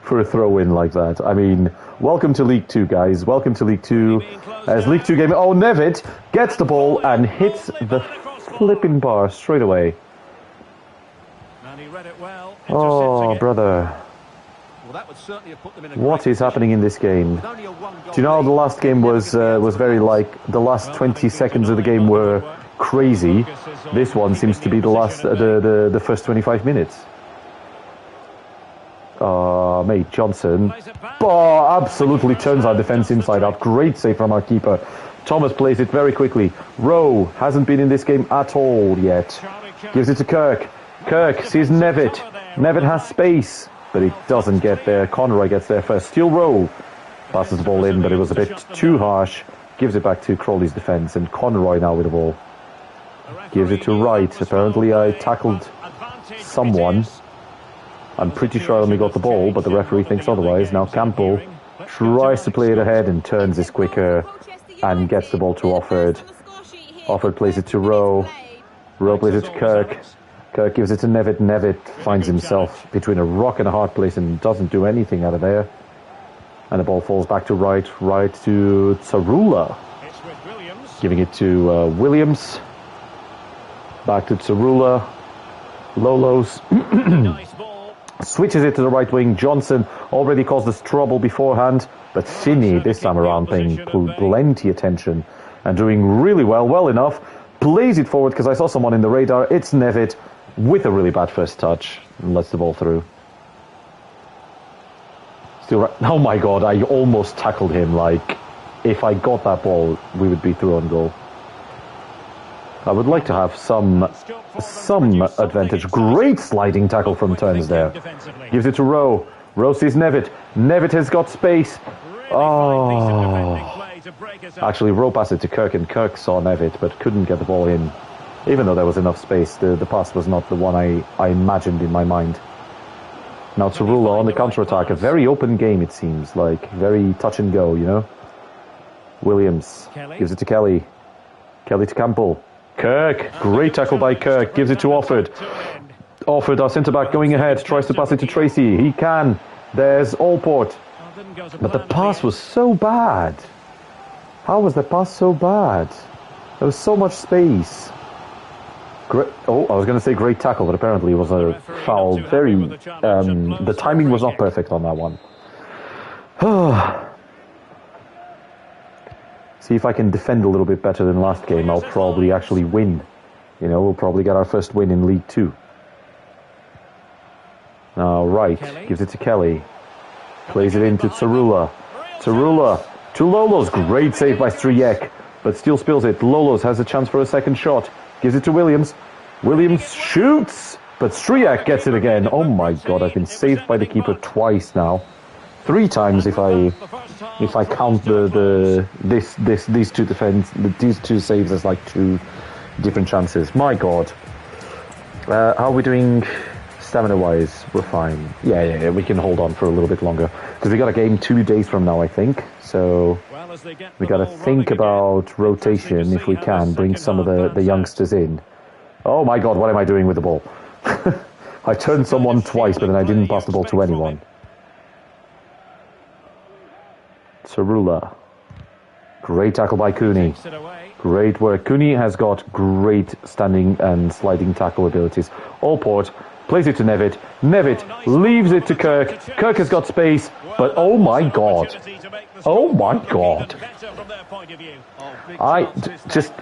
for a throw-in like that. I mean, welcome to League 2, guys. Welcome to League 2. As League 2 game... Oh, Nevitt gets the ball and hits the flipping bar straight away. Oh, brother. What is happening in this game? Do you know how the last game was very like... The last 20 seconds of the game were crazy. This one seems to be the first 25 minutes. Mate, Johnson. Absolutely turns our defense inside out. Great save from our keeper. Thomas plays it very quickly. Rowe hasn't been in this game at all yet. Gives it to Kirk. Kirk sees Nevitt. Nevitt has space, but he doesn't get there. Conroy gets there first. Still Rowe. Passes the ball in, but it was a bit too harsh. Gives it back to Crawley's defense, and Conroy now with the ball. Gives it to Wright. Apparently I tackled someone. I'm pretty sure I only got the ball, but the referee thinks otherwise. Now Campbell tries to play it ahead and turns this quicker and gets the ball to Offord. Offord plays it to Rowe. Rowe plays it to Kirk. Kirk gives it to Nevitt. Nevitt finds himself between a rock and a hard place and doesn't do anything out of there. And the ball falls back to Wright. Wright to Tsarula. Giving it to Williams. Back to Tsarula. Lolos. Switches it to the right wing. Johnson already caused us trouble beforehand. But Finney, this time around, paying plenty attention and doing really well. Well enough. Plays it forward because I saw someone in the radar. It's Nevitt with a really bad first touch. And lets the ball through. Still right. Oh my god, I almost tackled him. Like, if I got that ball, we would be through on goal. I would like to have some advantage. Great sliding tackle from Turns there. Gives it to Rowe. Rowe sees Nevitt. Nevitt has got space. Oh. Actually, Rowe passed it to Kirk, and Kirk saw Nevitt, but couldn't get the ball in. Even though there was enough space, the pass was not the one I imagined in my mind. Now Tsarula on the counter-attack. A very open game, it seems. Like, very touch and go, you know? Williams gives it to Kelly. Kelly to Campbell. Kirk, great tackle by Kirk, gives it to Offord. Offord, our centre-back, going ahead, tries to pass it to Tracy. He can. There's Allport. But the pass was so bad. How was the pass so bad? There was so much space. I was going to say great tackle, but apparently it was a foul. The timing was not perfect on that one. See if I can defend a little bit better than last game. I'll probably actually win. You know, we'll probably get our first win in League 2. Now, Wright gives it to Kelly. Plays it into Tsarula. Tsarula to Lolos. Great save by Stryjek, but still spills it. Lolos has a chance for a second shot. Gives it to Williams. Williams shoots, but Stryjek gets it again. Oh my god, I've been saved by the keeper twice now. 3 times if I count these two saves as like 2 different chances. My god. How are we doing stamina wise? We're fine. Yeah, we can hold on for a little bit longer because we got a game 2 days from now, I think. So Well, well as they get We the got to ball think running about again. rotation Interesting to if we see how can. the Bring second some of half the pans out. youngsters in. Oh my God, what am I doing with the ball? I turned someone twice, but then I didn't pass the ball to anyone. Cerula. Great tackle by Cooney. Takes it away. Great work. Cooney has got great standing and sliding tackle abilities. Allport plays it to Nevitt. Nevitt leaves it to Kirk. Kirk has got space, but oh my God. Oh my God. I just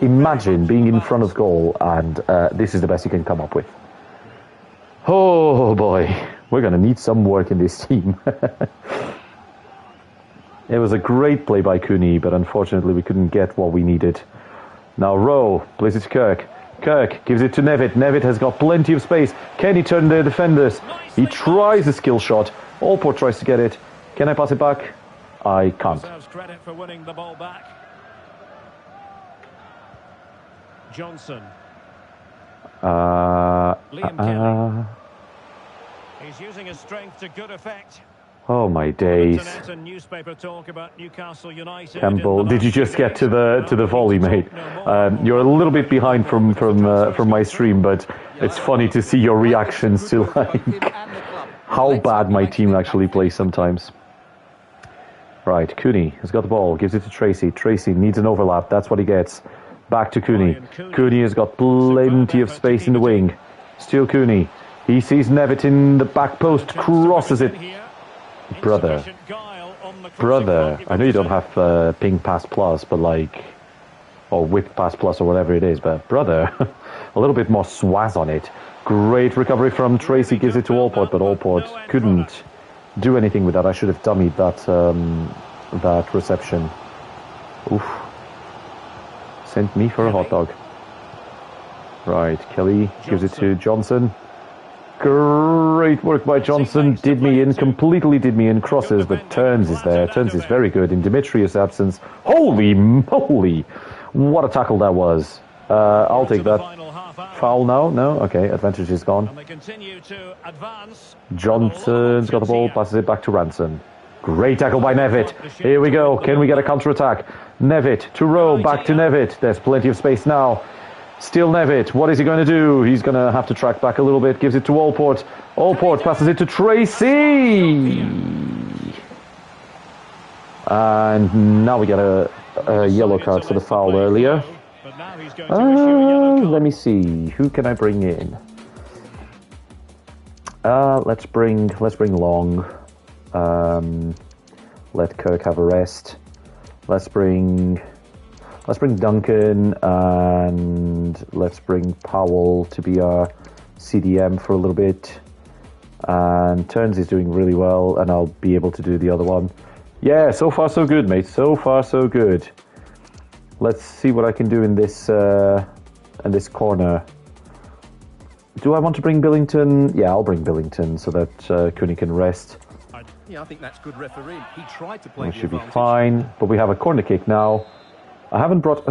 imagine being in front of goal and this is the best you can come up with. Oh boy, we're going to need some work in this team. It was a great play by Cooney, but unfortunately we couldn't get what we needed. Now Rowe plays it to Kirk. Kirk gives it to Nevitt. Nevitt has got plenty of space. Can he turn the defenders? He tries a skill shot. Allport tries to get it. Can I pass it back? I can't. Deserves credit for winning the ball back. Johnson. Liam Kelly. He's using his strength to good effect. Oh my days. Internet and newspaper talk about Newcastle United. Campbell, did you just get to the volley, mate? You're a little bit behind from my stream, but it's funny to see your reactions to like how bad my team actually plays sometimes. Right, Cooney has got the ball, gives it to Tracy. Tracy needs an overlap. That's what he gets. Back to Cooney. Cooney has got plenty of space in the wing. Still Cooney. He sees Nevitt in the back post, crosses it. Brother, I know you don't have ping pass plus, but like, or whip pass plus or whatever it is, but brother, a little bit more swaz on it. Great recovery from Tracy, gives it to Allport, but Allport couldn't do anything with that. I should have dummied that reception. Oof. Sent me for a hot dog. Right, Kelly gives it to Johnson. Great work by Johnson. Completely did me in. Crosses, but Turns is there. Turns is very good in Dimitrius' absence. Holy moly! What a tackle that was. I'll take that. Foul now? No? Okay, advantage is gone. Johnson's got the ball, passes it back to Ranson. Great tackle by Nevitt. Here we go. Can we get a counter-attack? Nevitt to Rowe, back to Nevitt. There's plenty of space now. Still Nevitt. What is he going to do? He's going to have to track back a little bit. Gives it to Allport. Allport passes it to Tracy. And now we get a yellow card for the foul earlier. Let me see. Who can I bring in? Let's bring Long. Let Kirk have a rest. Let's bring Duncan, and let's bring Powell to be our CDM for a little bit. And Turns is doing really well, and I'll be able to do the other one. Yeah, so far so good, mate. So far so good. Let's see what I can do in this corner. Do I want to bring Billington? Yeah, I'll bring Billington so that Cooney can rest. Yeah, I think that's good refereeing. He tried to play. It should be fine, but we have a corner kick now. I haven't brought...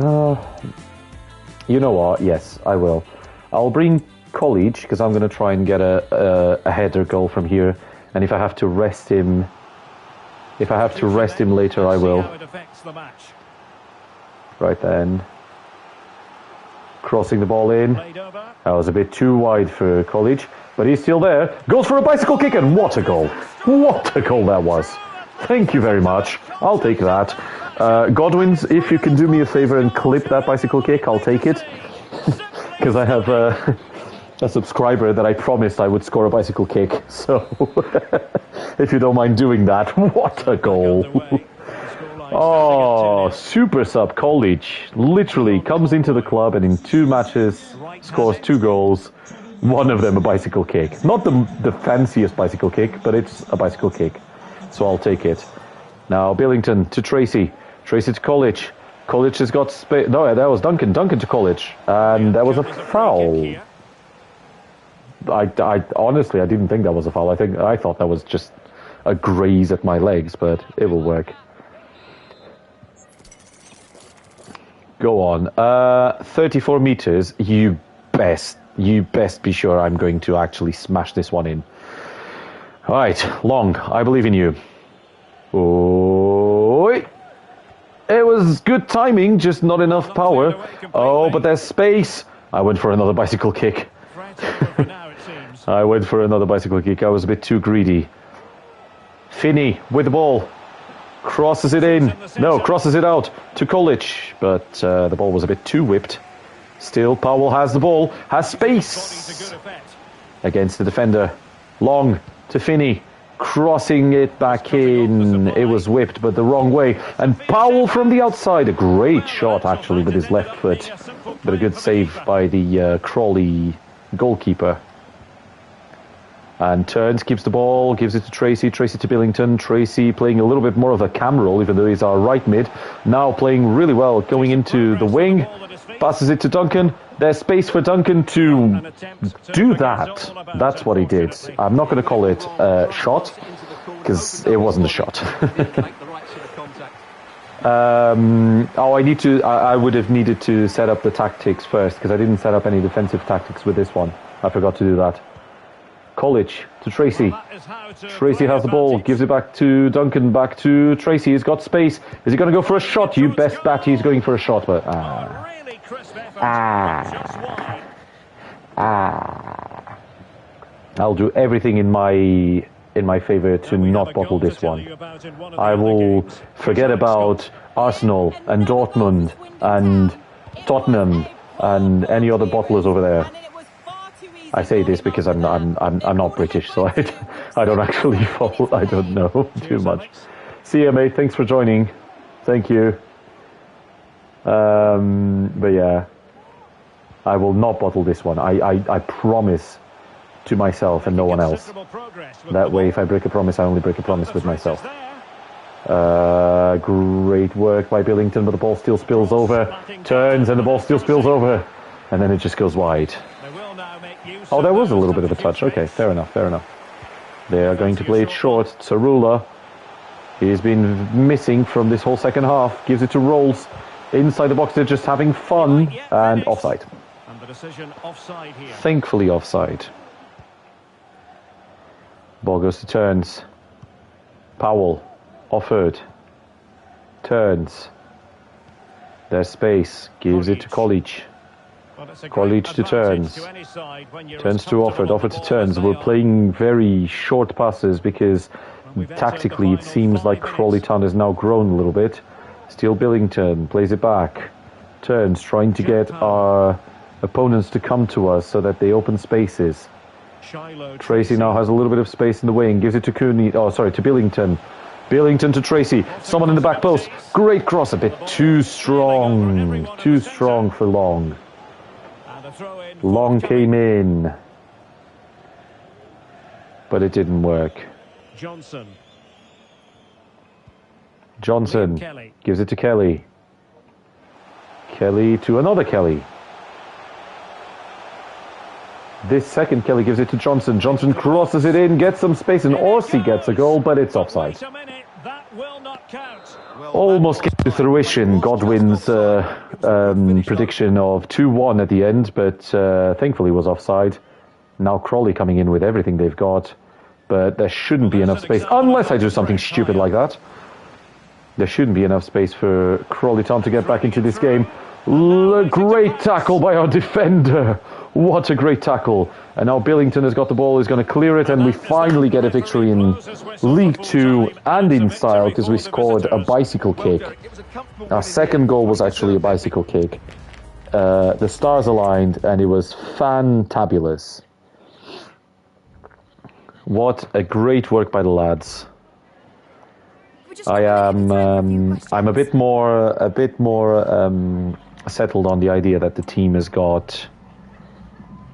you know what? Yes, I will. I'll bring College, because I'm going to try and get a header goal from here. And if I have to rest him... later, I will. Right then. Crossing the ball in. That was a bit too wide for College, but he's still there. Goes for a bicycle kick, and what a goal. What a goal that was. Thank you very much. I'll take that. Godwins, if you can do me a favor and clip that bicycle kick, I'll take it. Because I have a subscriber that I promised I would score a bicycle kick. So, if you don't mind doing that, what a goal. Oh, super sub College. Literally comes into the club and in 2 matches scores 2 goals. One of them a bicycle kick. Not the fanciest bicycle kick, but it's a bicycle kick. So I'll take it. Now Billington to Tracy. Tracy to College. College has got space. No, that was Duncan. Duncan to College. And that was a foul. I honestly, I didn't think that was a foul. I thought that was just a graze at my legs, but it will work. Go on. 34 meters. You best be sure I'm going to actually smash this one in. All right, Long, I believe in you. Oi. was good timing, just not enough power. Oh, but there's space. I went for another bicycle kick. I went for another bicycle kick. I was a bit too greedy. Finney with the ball. Crosses it in. No, crosses it out to Kolic. But the ball was a bit too whipped. Still, Powell has the ball. Has space. Against the defender. Long to Finney. Crossing it back in. It was whipped, but the wrong way. And Powell from the outside. A great shot, actually, with his left foot. But a good save by the Crawley goalkeeper. And turns, keeps the ball, gives it to Tracy. Tracy to Billington. Tracy playing a little bit more of a cam role, even though he's our right mid. Now playing really well, going into the wing. Passes it to Duncan. There's space for Duncan to do that. That's what he did. I'm not going to call it a shot, because it wasn't a shot. I would have needed to set up the tactics first, because I didn't set up any defensive tactics with this one. I forgot to do that. Kolic to Tracy. Tracy has the ball, gives it back to Duncan, back to Tracy. He's got space. Is he going to go for a shot? You best bet he's going for a shot, but I'll do everything in my favour to not bottle this one. I will forget about Arsenal and Dortmund and Tottenham and any other bottlers over there. I say this because I'm not British, so I don't actually follow. I don't know too much. See you, mate. Thanks for joining. Thank you. But yeah, I will not bottle this one. I promise to myself and no one else. That way, if I break a promise, I only break a promise with myself. Great work by Billington, but the ball still spills over. Turns and the ball still spills over, and then it just goes wide. Oh, there was a little bit of a touch. Okay, fair enough, fair enough. They are going to play it short. Tsarula, he's been missing from this whole second half. Gives it to Rolls. Inside the box, they're just having fun. And offside. And the decision offside here. Thankfully offside. Ball goes to Turns. Powell, offered. Turns. There's space. Gives it to Kolic. Kolic to Turns. Turns to offered. Offered to Turns. We're playing very short passes because tactically it seems like Crawley Town has now grown a little bit. Still Billington. Plays it back. Turns. Trying to get our opponents to come to us so that they open spaces. Tracy now has a little bit of space in the wing. Gives it to Cooney. Oh, sorry, to Billington. Billington to Tracy. Someone in the back post. Great cross. A bit too strong. Too strong for Long. Long came in, but it didn't work. Johnson gives it to Kelly. Kelly to another Kelly. This second Kelly gives it to Johnson. Johnson crosses it in, gets some space, and Orsi gets a goal, but it's offside. Almost came to fruition. Godwin's prediction of 2-1 at the end, but thankfully was offside. Now Crawley coming in with everything they've got, but there shouldn't be enough space, unless I do something stupid like that. There shouldn't be enough space for Crawley Town to get back into this game. Great tackle by our defender. What a great tackle. And now Billington has got the ball, is going to clear it, and we finally get a victory in League 2 and in style because we scored a bicycle kick. Our second goal was actually a bicycle kick. The stars aligned and it was fantabulous. What a great work by the lads. I'm a bit more settled on the idea that the team has got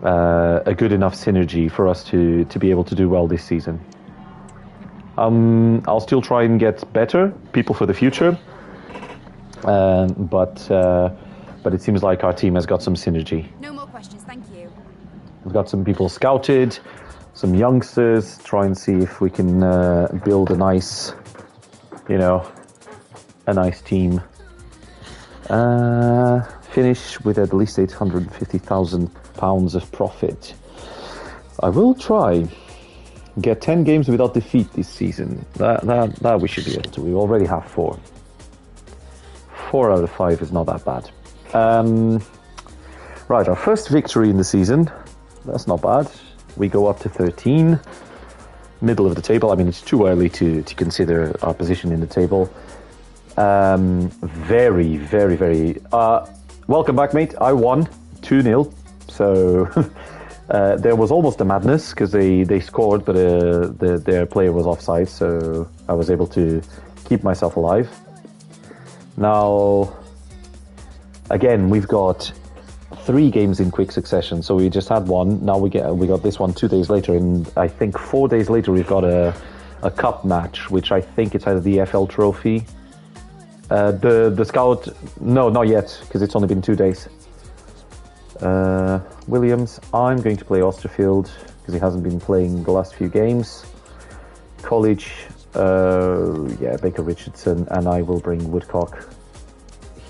a good enough synergy for us to be able to do well this season. I'll still try and get better people for the future, but it seems like our team has got some synergy. No more questions, thank you. We've got some people scouted, some youngsters, try and see if we can build a nice, a nice team. Finish with at least £850,000 of profit. I will try. Get 10 games without defeat this season. That we should be able to. We already have 4. 4 out of 5 is not that bad. Right, our first victory in the season. That's not bad. We go up to 13. Middle of the table. I mean, it's too early to consider our position in the table. Very, very, very... welcome back, mate. I won 2-0. So there was almost a madness because they scored, but their player was offside. So I was able to keep myself alive. Now, again, we've got 3 games in quick succession. So we just had one. Now we got this one 2 days later, and I think 4 days later we've got a cup match, which I think it's either the FL Trophy. The Scout, no, not yet, because it's only been 2 days. Williams, I'm going to play Osterfield because he hasn't been playing the last few games. College, yeah, Baker Richardson, and I will bring Woodcock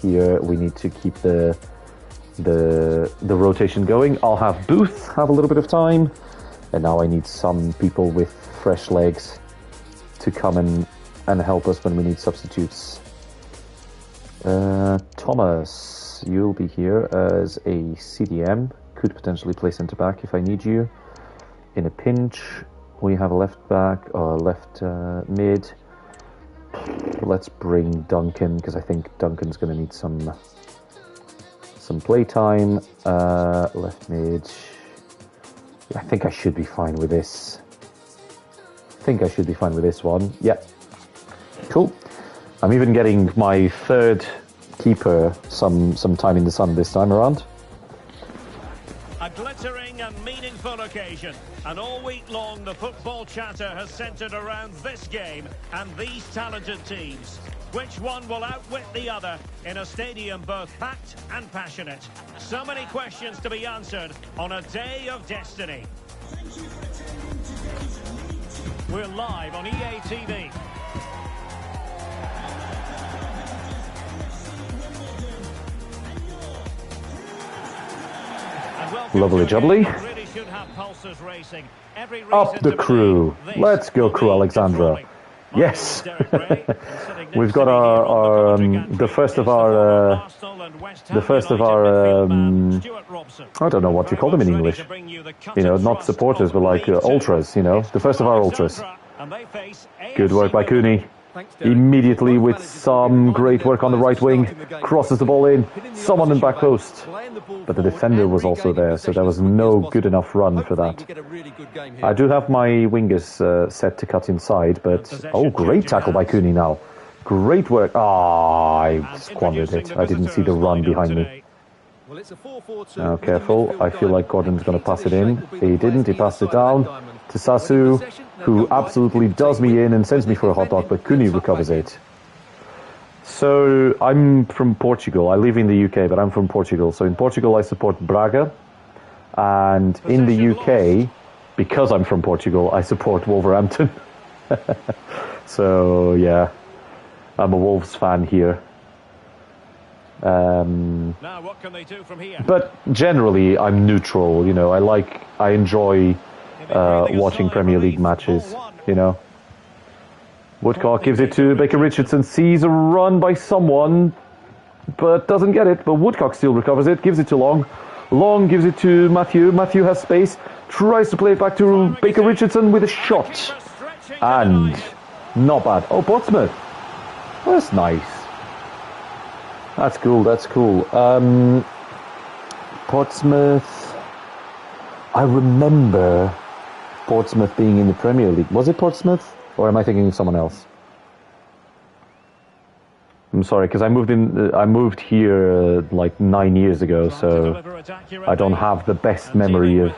here. We need to keep the rotation going. I'll have Booth have a little bit of time, and now I need some people with fresh legs to come and help us when we need substitutes. Thomas, you'll be here as a CDM. Could potentially play centre back if I need you. In a pinch, we have a left back or left mid. Let's bring Duncan because I think Duncan's going to need some play time. Left mid. I think I should be fine with this. One. Yep. Cool. I'm even getting my third keeper some time in the sun this time around. A glittering and meaningful occasion, and all week long the football chatter has centred around this game and these talented teams. Which one will outwit the other in a stadium both packed and passionate? So many questions to be answered on a day of destiny. We're live on EA TV. Lovely jubbly. Up the crew. Let's go, Crew Alexandra. Yes. We've got our the first of our I don't know what you call them in English. You know, not supporters, but like ultras. You know, the first of our ultras. Good work by Cooney. Immediately with some great work on the right wing, crosses the ball in, someone in back post. But the defender was also there, so there was no good enough run for that. I do have my wingers set to cut inside, but... Oh, great tackle by Cooney now. Great work. Ah, I squandered it. I didn't see the run behind me. Now, careful. I feel like Gordon's going to pass it in. He didn't. He passed it down to Sasu, who absolutely does me in and sends me for a hot dog, but Cooney recovers it. So, I'm from Portugal. I live in the UK, but I'm from Portugal. So, in Portugal, I support Braga. And in the UK, because I'm from Portugal, I support Wolverhampton. So, yeah. I'm a Wolves fan here. Now, what can they do from here? But generally, I'm neutral. You know, I enjoy watching Premier League matches. You know, Woodcock gives it to Baker Richardson. Sees a run by someone, but doesn't get it. But Woodcock still recovers it. Gives it to Long. Long gives it to Matthew. Matthew has space. Tries to play it back to Baker Richardson with a shot, and not bad. Oh, Portsmouth. Oh, that's nice. That's cool, that's cool. Portsmouth... I remember Portsmouth being in the Premier League. Was it Portsmouth? Or am I thinking of someone else? I'm sorry, because I moved here like 9 years ago, so I don't have the best memory of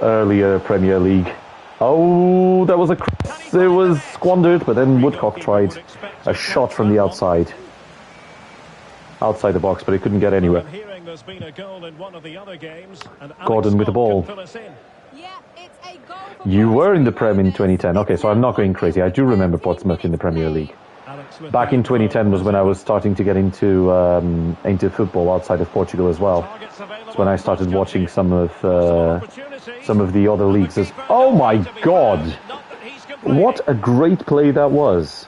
earlier Premier League. Oh, that was a cross. It was squandered, but then Woodcock tried a shot from the outside the box, but he couldn't get anywhere. Gordon with the ball. You were in the Prem in 2010. Okay, so I'm not going crazy. I do remember Portsmouth in the Premier League. Back in 2010 was when I was starting to get into football outside of Portugal as well. It's when I started watching some of the other leagues. Oh my God! What a great play that was!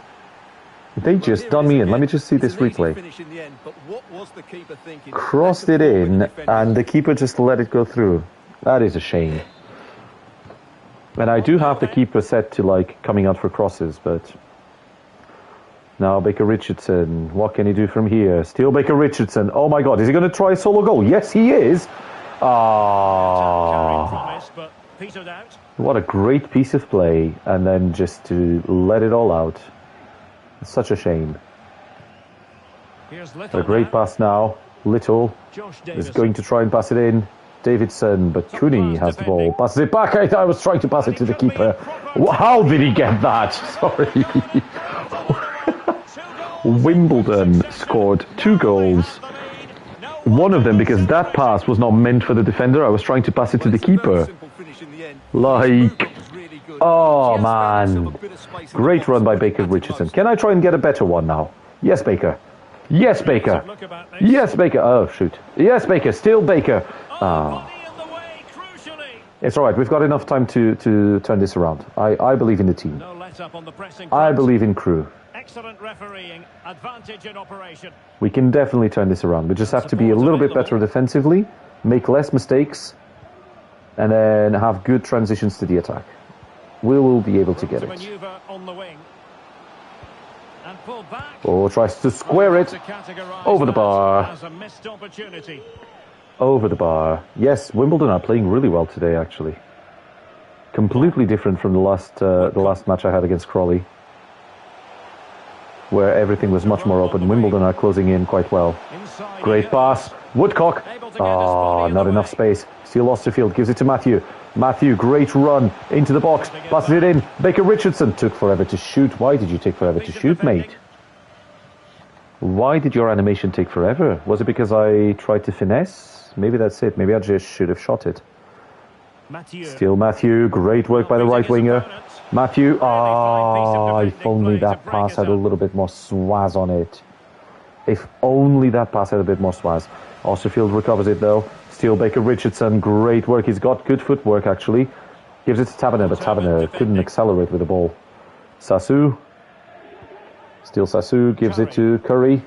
They just done me in. Let me just see this replay. Crossed it in, and the keeper just let it go through. That is a shame. And I do have the keeper set to like coming out for crosses, but now Baker Richardson. What can he do from here? Still Baker Richardson. Oh my God, is he going to try a solo goal? Yes, he is. Ah, what a great piece of play, and then just to let it all out. It's such a shame. A great pass now. Little is going to try and pass it in. Davidson, but Cooney has the ball. Passes it back. I was trying to pass it to the keeper. How did he get that? Sorry. Wimbledon scored 2 goals. One of them because that pass was not meant for the defender. I was trying to pass it to the keeper. Like, oh man. Great run by Baker Richardson. Can I try and get a better one now? Yes, Baker. Yes, Baker. Yes, Baker. Oh, shoot. Yes, Baker. Still Baker. Ah. It's all right. We've got enough time to turn this around. I believe in the team. I believe in Crew. Excellent refereeing, advantage in operation. We can definitely turn this around. We just have to be a little bit better defensively, make less mistakes, and then have good transitions to the attack. We will be able to get it. Oh, tries to square it over the bar. Over the bar. Yes, Wimbledon are playing really well today, actually. Completely different from the last match I had against Crawley, where everything was much more open. Wimbledon are closing in quite well. Great pass. Woodcock. Oh, not enough space. Still Osterfield gives it to Matthew. Matthew, great run into the box. Passes it in. Baker Richardson took forever to shoot. Why did you take forever to shoot, mate? Why did your animation take forever? Was it because I tried to finesse? Maybe that's it. Maybe I just should have shot it. Still Matthew. Great work by the right winger. Matthew. Ah, if only that pass had a little bit more swaz on it. If only that pass had a bit more swaz. Osterfield recovers it though. Still Baker Richardson. Great work. He's got good footwork actually. Gives it to Taverner, but Taverner couldn't accelerate with the ball. Sasu. Still Sasu. Gives it to Curry.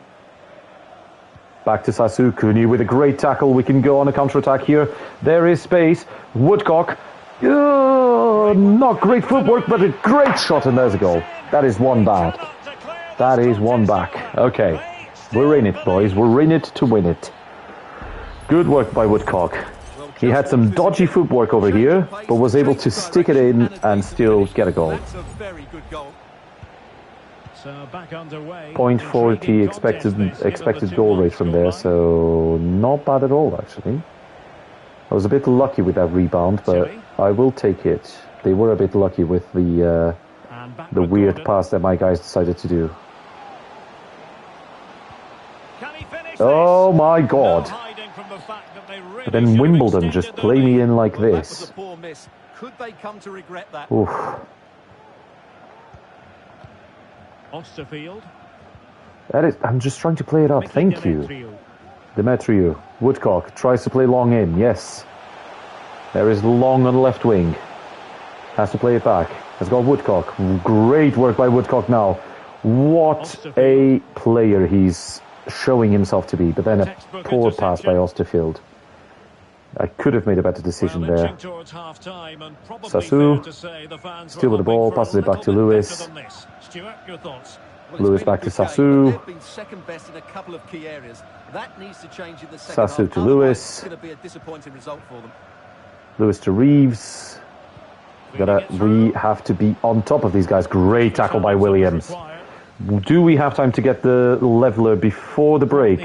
Back to Sasu. Cooney with a great tackle. We can go on a counter-attack here. There is space. Woodcock. Not great footwork, but a great shot, and there's a goal. That is one back. That is one back. Okay. We're in it, boys. We're in it to win it. Good work by Woodcock. He had some dodgy footwork over here, but was able to stick it in and still get a goal. 0.40 expected goal rate from there, so not bad at all, actually. I was a bit lucky with that rebound, but I will take it. They were a bit lucky with the weird pass that my guys decided to do. Oh my God! But then Wimbledon just play me in like this. Oof. Osterfield. That is, I'm just trying to play it up. Thank you. Demetriou. Woodcock tries to play long in. Yes. There is Long on the left wing. Has to play it back. Has got Woodcock. Great work by Woodcock now. What a player he's showing himself to be. But then a poor pass by Osterfield. I could have made a better decision there. Sasu. Still with the ball. Passes it back to Lewis. Lewis back to Sasu. Sasu to Lewis. Lewis to Reeves. We have to be on top of these guys. Great tackle by Williams. Do we have time to get the leveler before the break?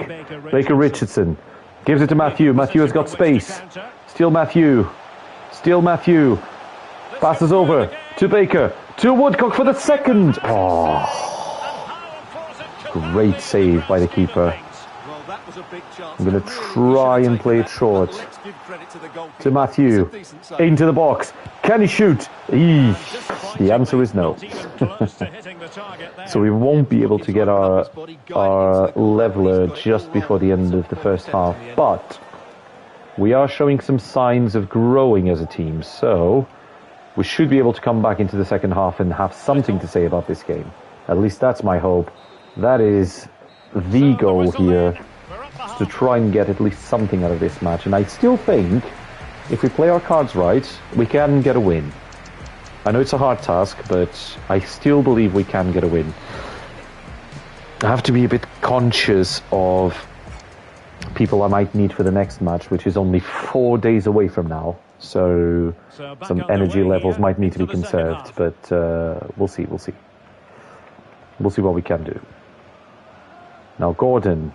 Baker Richardson gives it to Matthew. Matthew has got space. Still Matthew. Still Matthew. Passes over to Baker. To Woodcock for the second. Oh. Great save by the keeper. I'm going to try and play it short. To Matthew. Into the box. Can he shoot? The answer is no. So we won't be able to get our leveler just before the end of the first half. But we are showing some signs of growing as a team. So we should be able to come back into the second half and have something to say about this game. At least that's my hope. That is the goal here, to try and get at least something out of this match. And I still think, if we play our cards right, we can get a win. I know it's a hard task, but I still believe we can get a win. I have to be a bit conscious of people I might need for the next match, which is only 4 days away from now. So some energy levels might need to be conserved, but we'll see. We'll see what we can do. Now, Gordon.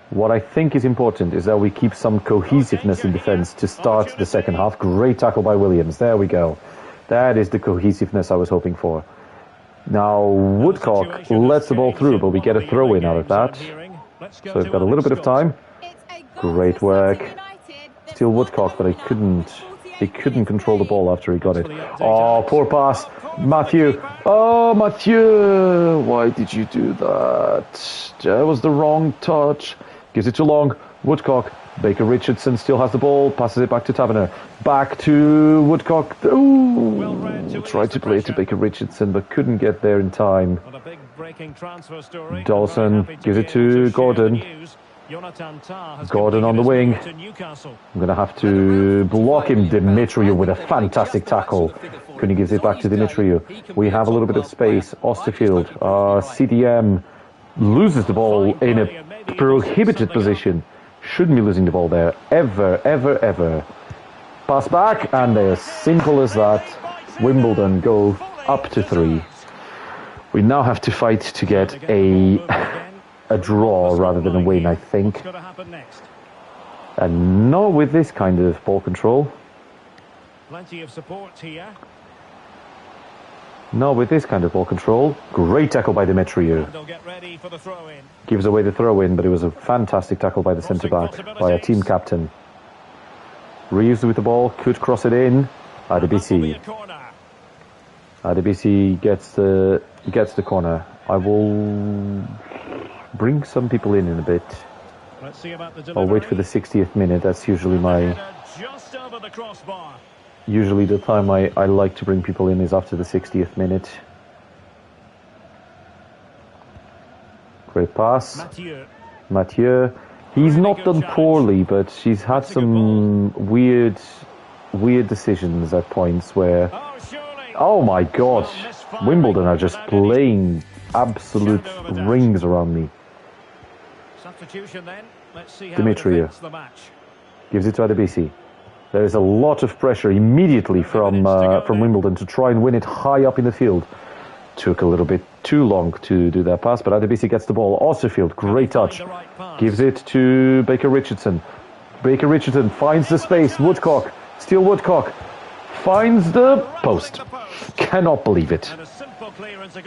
What I think is important is that we keep some cohesiveness in defence to start the second half. Great tackle by Williams. There we go. That is the cohesiveness I was hoping for. Now, Woodcock lets the ball through, but we get a throw-in out of that. So we've got a little bit of time. Great work. Still Woodcock, but he couldn't control the ball after he got it. Oh, poor pass. Matthew. Oh, Matthew. Why did you do that? That was the wrong touch. Gives it too long. Woodcock. Baker Richardson still has the ball. Passes it back to Taverner. Back to Woodcock. Ooh. Tried to play it to Baker Richardson, but couldn't get there in time. Dawson gives it to Gordon. Gordon on the wing. I'm going to have to block him. Dimitriou with a fantastic tackle. Cooney gives it back to Dimitriou. We have a little bit of space. Osterfield. CDM loses the ball in a prohibited position. Shouldn't be losing the ball there. Ever, ever, ever. Pass back, and they're as simple as that. Wimbledon go up to 3. We now have to fight to get a draw rather than a win, I think. And not with this kind of ball control. Plenty of support here. No, with this kind of ball control. Great tackle by Dimitriou. Gives away the throw-in, but it was a fantastic tackle by the centre-back, by a team captain. Reeves with the ball, could cross it in. Adebisi. Adebisi gets the corner. I will bring some people in a bit. I'll wait for the 60th minute. That's usually Usually the time I like to bring people in is after the 60th minute. Great pass. Mathieu. He's not done poorly, but he's had some weird decisions at points where... Oh my God. Wimbledon are just playing absolute rings around me. Dimitriou gives it to Adebisi. There is a lot of pressure immediately from Wimbledon to try and win it high up in the field. Took a little bit too long to do that pass, but Adebisi gets the ball. Osterfield, great touch. Gives it to Baker Richardson. Baker Richardson finds the space. Woodcock, still Woodcock. Finds the post. Cannot believe it.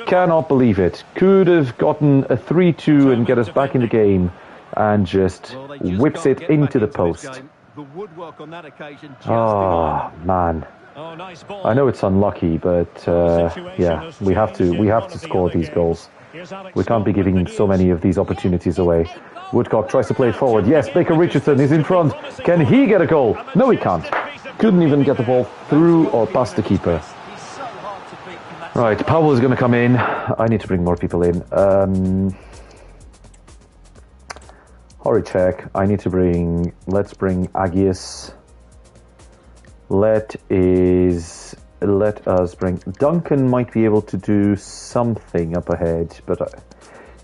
Cannot believe it. Could have gotten a 3-2 and get us back in the game, and just whips it into the post. Oh man, I know it's unlucky, but yeah, we have to score these goals. We can't be giving so many of these opportunities away. Woodcock tries to play it forward. Yes, Baker Richardson is in front. Can he get a goal? No, he can't. Couldn't even get the ball through or past the keeper. Right, Powell is going to come in. I need to bring more people in. Horicek, I need to bring... Let's bring Agius. Let us bring... Duncan might be able to do something up ahead, but...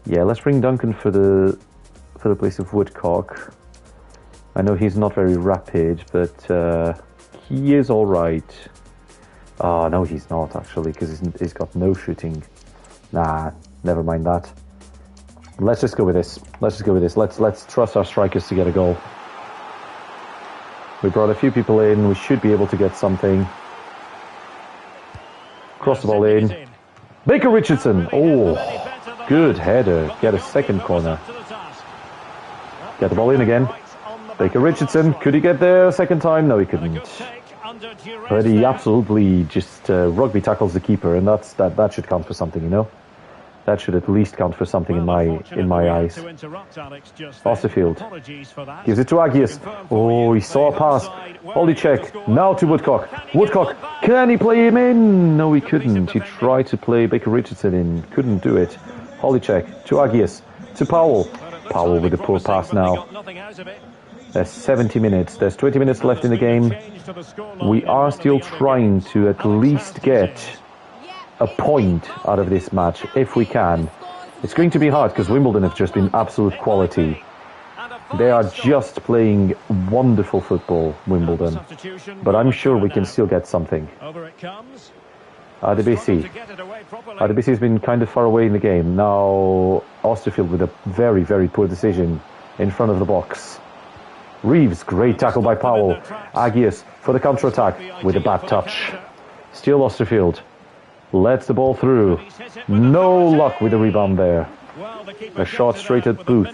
yeah, let's bring Duncan for the place of Woodcock. I know he's not very rapid, but he is alright. Oh, no, he's not, actually, because he's got no shooting. Nah, never mind that. Let's just go with this. Let's trust our strikers to get a goal. We brought a few people in. We should be able to get something. Cross the ball in. Baker Richardson. Oh, good header. Get a second corner. Get the ball in again. Baker Richardson. Could he get there a second time? No, he couldn't. But he absolutely just rugby tackles the keeper, and that should count for something, you know. That should at least count for something in my eyes. Osterfield gives it to Agius. Oh, he saw a pass. Holy check. Now to Woodcock. Woodcock, can he play him in? No, he couldn't. He tried to play Baker Richardson in. Couldn't do it. Holy check to Agius. To Powell. Powell with a poor pass now. There's 70 minutes. There's 20 minutes left in the game. We are still trying to at least get a point out of this match, if we can. It's going to be hard because Wimbledon have just been absolute quality. They are just playing wonderful football, Wimbledon. But I'm sure we can still get something. RDBC. RDBC has been kind of far away in the game. Now Osterfield with a very, very poor decision in front of the box. Reeves, great tackle by Powell. Agius for the counter-attack with a bad touch. Still Osterfield. Lets the ball through. No luck with the rebound there. A shot straight at Booth.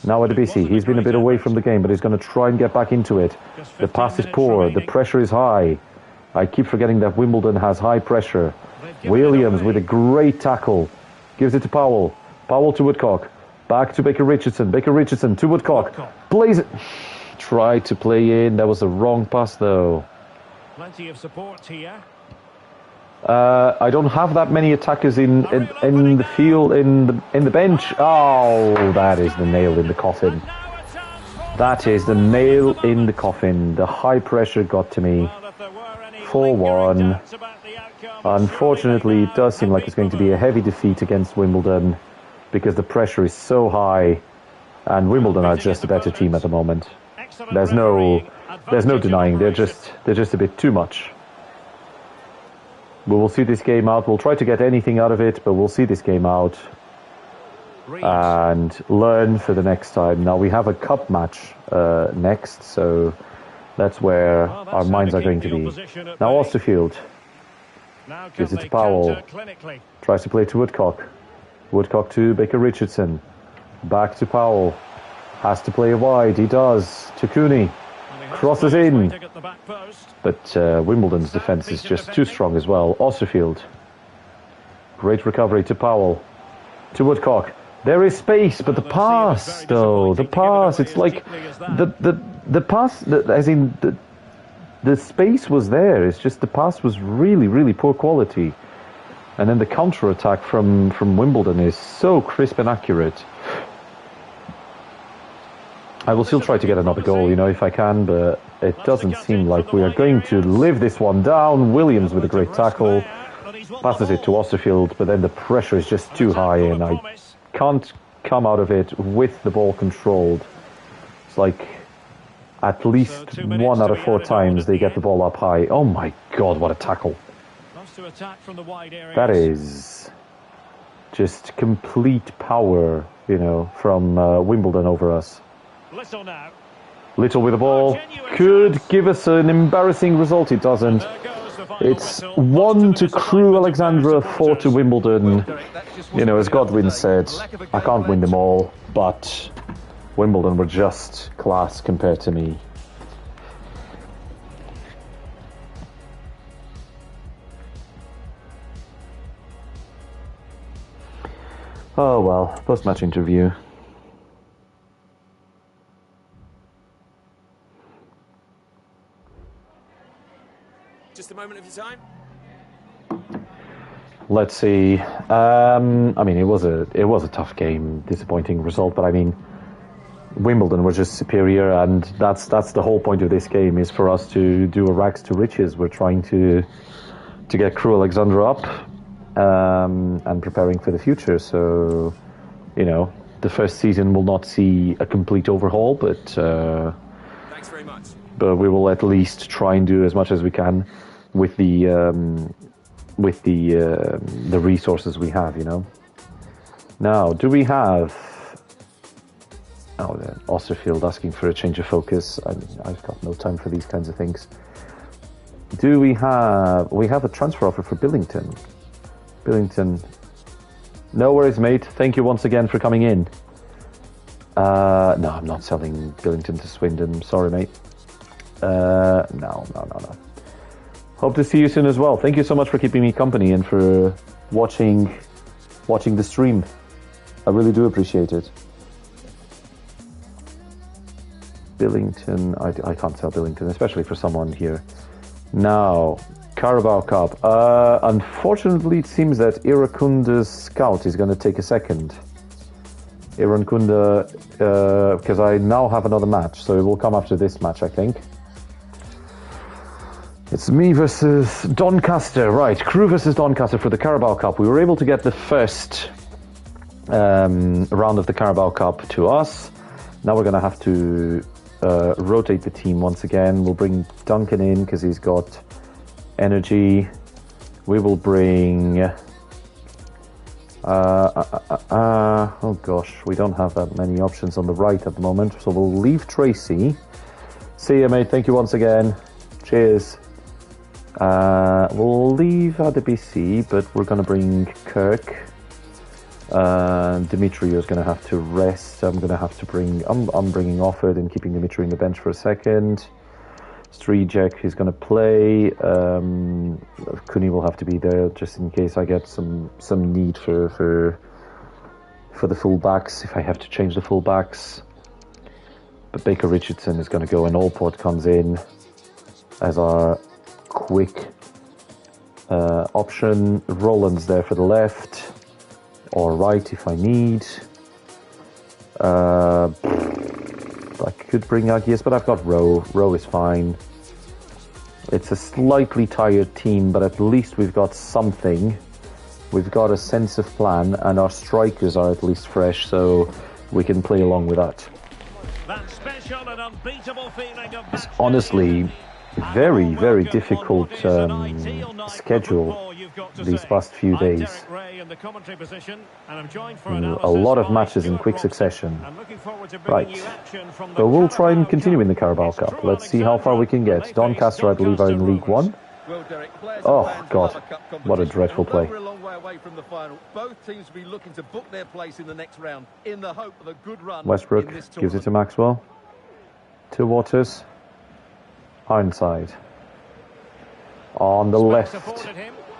Now at the BC. He's been a bit away from the game, but he's going to try and get back into it. The pass is poor. The pressure is high. I keep forgetting that Wimbledon has high pressure. Williams with a great tackle. Gives it to Powell. Powell to Woodcock. Back to Baker Richardson. Baker Richardson to Woodcock. Plays it. Tried to play in. That was the wrong pass, though. Plenty of support here. I don't have that many attackers in the field, in the bench. Oh, that is the nail in the coffin. That is the nail in the coffin. The high pressure got to me. 4-1. Unfortunately, it does seem like it's going to be a heavy defeat against Wimbledon because the pressure is so high, and Wimbledon are just a better team at the moment. There's no denying. They're just a bit too much. We will see this game out. We'll try to get anything out of it, but we'll see this game out and learn for the next time. Now we have a cup match next, so that's where our minds are going to be. Now Osterfield gives it to Powell. Tries to play to Woodcock. Woodcock to Baker Richardson. Back to Powell. Has to play wide. He does. To Cooney. Crosses in. But Wimbledon's defence is just too strong as well. Osterfield. Great recovery to Powell. To Woodcock. There is space, but the pass, though. The pass. It's like the pass, as in the space was there. It's just the pass was really, really poor quality. And then the counter-attack from Wimbledon is so crisp and accurate. I will still try to get another goal, you know, if I can, but it doesn't seem like we are going to live this one down. Williams with a great tackle. Passes it to Osterfield, but then the pressure is just too high and I can't come out of it with the ball controlled. It's like at least 1 out of 4 times they get the ball up high. Oh my God, what a tackle. That is just complete power, you know, from Wimbledon over us. Little with the ball could give us an embarrassing result. It doesn't. It's 1 to Crewe Alexandra, 4 to Wimbledon. You know, as Godwin said, I can't win them all, but Wimbledon were just class compared to me. Oh well, post-match interview. Just a moment of your time. Let's see. I mean, it was a tough game, disappointing result. But I mean, Wimbledon were just superior, and that's the whole point of this game, is for us to do a rags to riches. We're trying to get Crewe Alexandra up and preparing for the future. So, you know, the first season will not see a complete overhaul, but Thanks very much. But we will at least try and do as much as we can with the resources we have, you know. Now, do we have? Oh, Osterfield asking for a change of focus. I mean, I've got no time for these kinds of things. Do we have? We have a transfer offer for Billington. Billington. No worries, mate. Thank you once again for coming in. No, I'm not selling Billington to Swindon. Sorry, mate. No. Hope to see you soon as well. Thank you so much for keeping me company and for watching watching the stream. I really do appreciate it. Billington, I can't tell Billington, especially for someone here. Now, Carabao Cup. Unfortunately, it seems that Irakunda's scout is going to take a second. Irankunda, because I now have another match, so it will come after this match, I think. It's me versus Doncaster, right? Crew versus Doncaster for the Carabao Cup. We were able to get the first round of the Carabao Cup to us. Now we're going to have to rotate the team once again. We'll bring Duncan in because he's got energy. We will bring... oh gosh, we don't have that many options on the right at the moment, so we'll leave Tracy. See you, mate. Thank you once again. Cheers. We'll leave RDBC, but we're going to bring Kirk. Dimitri is going to have to rest. I'm going to have to bring... I'm bringing Offord and keeping Dimitri in the bench for a second. Strijek is going to play. Kuni will have to be there just in case I get some need for the fullbacks, if I have to change the fullbacks. But Baker Richardson is going to go and Allport comes in as our quick option. Roland's there for the left or right if I need. I could bring Agies, but I've got Rowe. Rowe is fine. It's a slightly tired team, but at least we've got something. We've got a sense of plan, and our strikers are at least fresh, so we can play along with that. That special and unbeatable feeling of it's honestly very, very difficult schedule these past few days. A lot of matches in quick succession. Right, so we'll try and continue in the Carabao Cup. Let's see how far we can get. Doncaster, I believe, are in League One. Oh, God, what a dreadful play. Westbrook gives it to Maxwell. To Waters. Ironside. On the left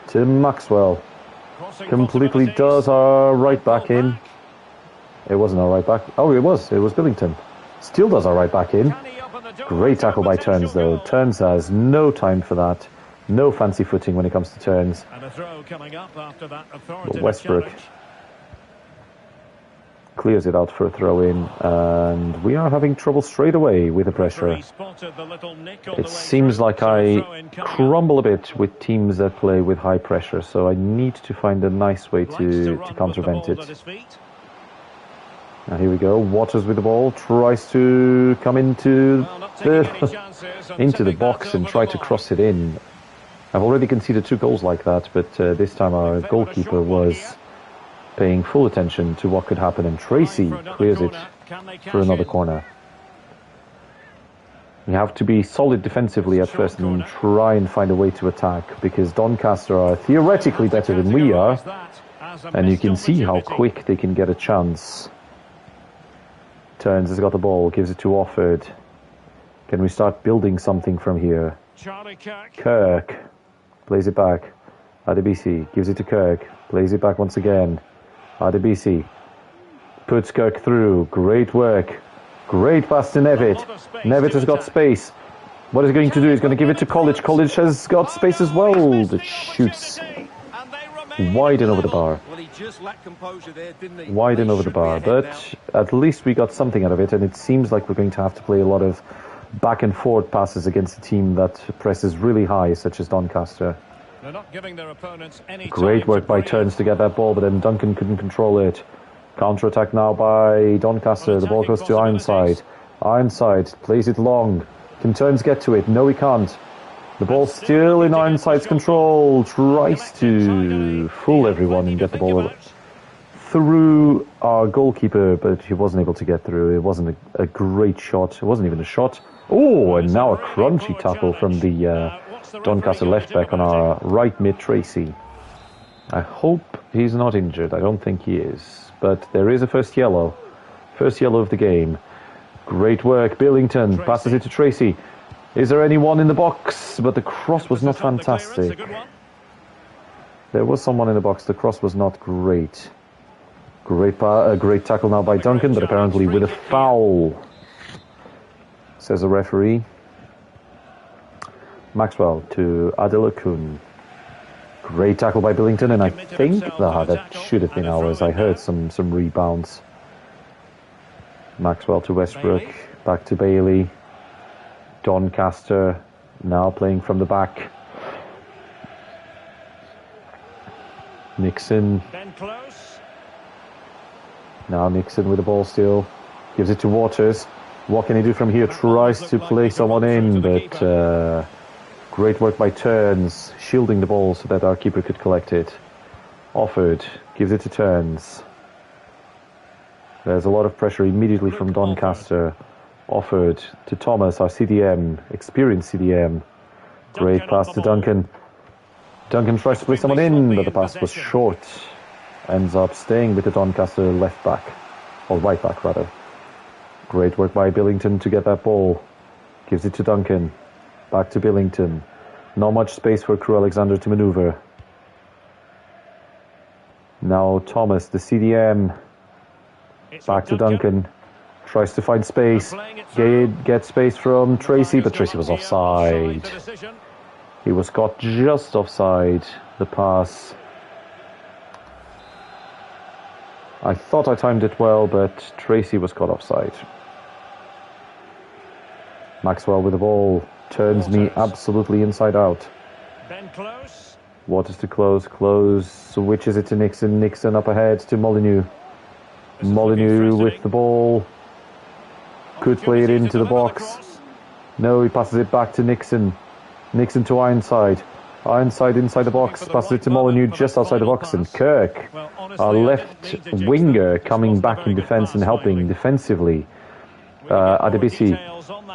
to Maxwell. Completely does our right back in. It wasn't our right back. Oh, it was Billington. Still does our right back in. Great tackle by Turns, though. Turns has no time for that. No fancy footing when it comes to Turns. But Westbrook clears it out for a throw-in, and we are having trouble straight away with the pressure. It seems like I crumble a bit with teams that play with high pressure, so I need to find a nice way to countervent it. Now here we go, Waters with the ball, tries to come into the box and try to cross it in. I've already conceded 2 goals like that, but this time our goalkeeper was paying full attention to what could happen, and Tracy clears it for another corner. We have to be solid defensively at first and try and find a way to attack, because Doncaster are theoretically better than we are, and you can see how quick they can get a chance. Turns has got the ball, gives it to Offord. Can we start building something from here? Kirk plays it back. Adebisi gives it to Kirk, plays it back once again. Adebisi puts Kirk through. Great work. Great pass to Nevitt. Nevitt has got space. What is he going to do? He's going to give it to College. College has got space as well. It shoots wide and over the bar. Wide and over the bar. But at least we got something out of it, and it seems like we're going to have to play a lot of back and forward passes against a team that presses really high, such as Doncaster. They're not giving their opponents any Great work by Turns to get that ball, but then Duncan couldn't control it. Counter-attack now by Doncaster. The ball goes to Ironside. Ironside plays it long. Can Turns get to it? No, he can't. The ball's still in Ironside's control. Tries to fool everyone and get the ball through our goalkeeper, but he wasn't able to get through. It wasn't a great shot. It wasn't even a shot. Oh, and now a crunchy tackle from the Doncaster left back on our right mid, Tracy. I hope he's not injured. I don't think he is. But there is a first yellow. First yellow of the game. Great work. Billington passes it to Tracy. Is there anyone in the box? But the cross was not fantastic. There was someone in the box. The cross was not great. Great tackle now by Duncan, but apparently with a foul, says the referee. Maxwell to Adelakun. Great tackle by Billington, and I think that should have been ours. I heard some rebounds. Maxwell to Westbrook, back to Bailey. Doncaster now playing from the back. Nixon. Now Nixon with the ball still. Gives it to Waters. What can he do from here? Tries to play someone in, but great work by Turns, shielding the ball so that our keeper could collect it. Offord gives it to Turns. There's a lot of pressure immediately from Doncaster. Offord to Thomas, our CDM, experienced CDM. Great pass to Duncan. Duncan tries to play someone in, but the pass was short. Ends up staying with the Doncaster left back, or right back rather. Great work by Billington to get that ball. Gives it to Duncan. Back to Billington. Not much space for Crew Alexander to maneuver. Now Thomas, the CDM. Back to Duncan. Tries to find space. Get space from Tracy, but Tracy was offside. He was caught just offside. The pass. I thought I timed it well, but Tracy was caught offside. Maxwell with the ball. Turns me absolutely inside out. Waters to Close. Close switches it to Nixon. Nixon up ahead to Molyneux. Molyneux with the ball. Could play it into the box. No, he passes it back to Nixon. Nixon to Ironside. Ironside inside the box. Passes it to Molyneux just outside the box. And Kirk, our left winger, coming back in defence and helping defensively. Adebisi